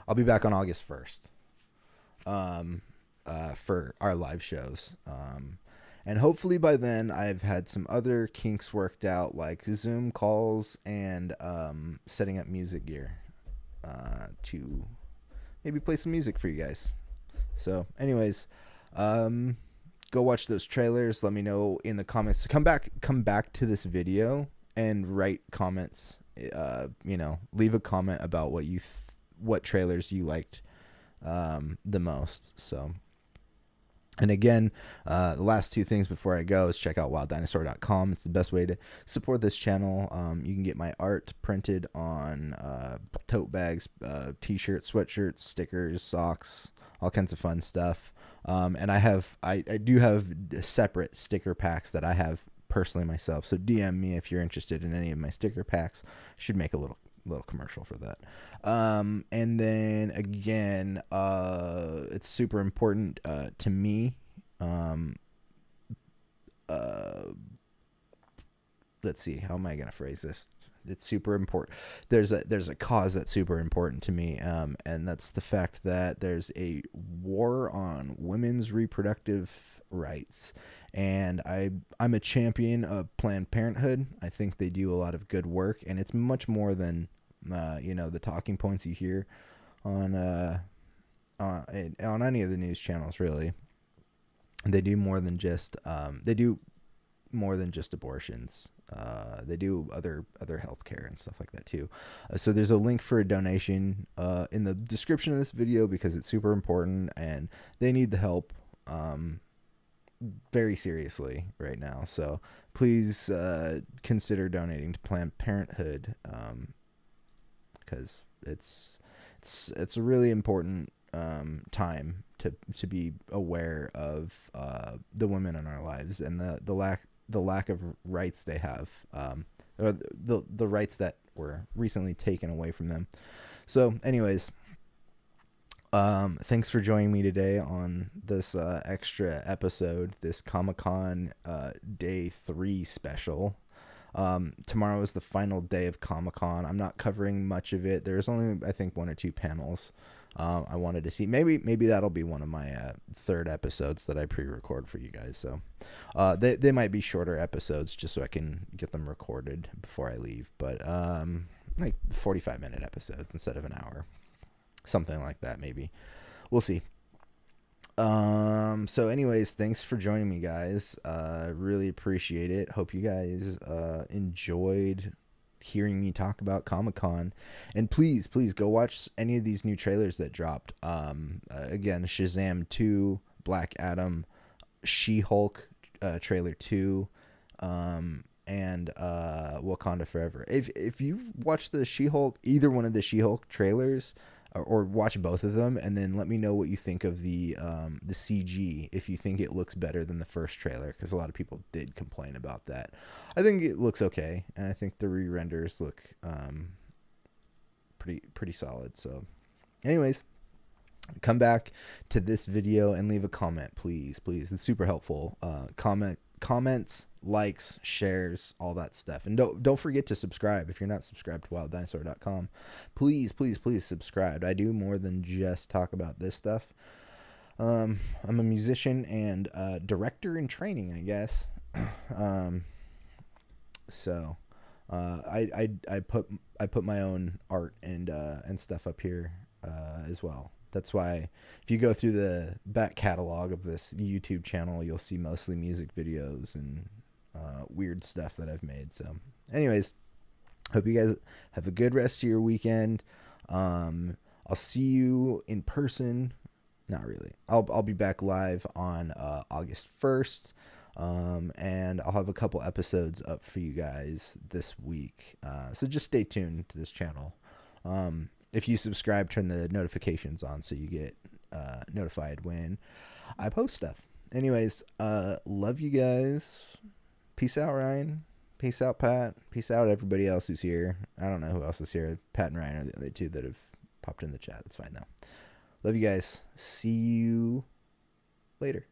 I'll be back on August 1st, for our live shows. And hopefully by then I've had some other kinks worked out, like Zoom calls and setting up music gear to maybe play some music for you guys. So anyways, go watch those trailers. Let me know in the comments. Come back to this video and write comments. Leave a comment about what trailers you liked the most. So. And again, the last two things before I go is check out wilddinosaur.com. It's the best way to support this channel. You can get my art printed on tote bags, t-shirts, sweatshirts, stickers, socks, all kinds of fun stuff. And I do have separate sticker packs that I have personally myself. So DM me if you're interested in any of my sticker packs. Should make a little commercial for that. And then again, it's super important to me. Let's see, how am I gonna phrase this? It's super important. There's a cause that's super important to me, and that's the fact that there's a war on women's reproductive rights. And I'm a champion of Planned Parenthood. I think they do a lot of good work, and it's much more than the talking points you hear on any of the news channels. Really, they do more than just abortions. They do other healthcare and stuff like that too. So there's a link for a donation in the description of this video, because it's super important and they need the help very seriously right now. So please consider donating to Planned Parenthood, because it's a really important time to be aware of the women in our lives and the lack of rights they have, or the rights that were recently taken away from them. So anyways, Thanks for joining me today on this extra episode, this Comic-Con Day 3 special. Tomorrow is the final day of Comic-Con. I'm not covering much of it. There's only, I think, 1 or 2 panels I wanted to see. Maybe that'll be one of my third episodes that I pre-record for you guys. So they might be shorter episodes just so I can get them recorded before I leave. But like 45-minute episodes instead of an hour. Something like that, maybe. We'll see. So anyways, thanks for joining me, guys. Really appreciate it. Hope you guys enjoyed hearing me talk about Comic-Con. And please go watch any of these new trailers that dropped. Again, Shazam 2, Black Adam, She-Hulk trailer 2, and Wakanda Forever. If you watch the She-Hulk, either one of the She-Hulk trailers, or watch both of them, and then let me know what you think of the CG, if you think it looks better than the first trailer, because a lot of people did complain about that. I think it looks okay, and I think the re-renders look pretty solid. So anyways, come back to this video and leave a comment, please. It's super helpful. Comments, likes, shares, all that stuff. And don't forget to subscribe. If you're not subscribed to wilddinosaur.com, please subscribe. I do more than just talk about this stuff. I'm a musician and director in training, I guess. So I put my own art and stuff up here as well. That's why if you go through the back catalog of this YouTube channel, you'll see mostly music videos and weird stuff that I've made. So anyways, hope you guys have a good rest of your weekend. I'll see you in person. Not really. I'll be back live on August 1st. And I'll have a couple episodes up for you guys this week. So just stay tuned to this channel. If you subscribe, turn the notifications on so you get notified when I post stuff. Anyways, love you guys. Peace out, Ryan. Peace out, Pat. Peace out, everybody else who's here. I don't know who else is here. Pat and Ryan are the other two that have popped in the chat. That's fine, though. Love you guys. See you later.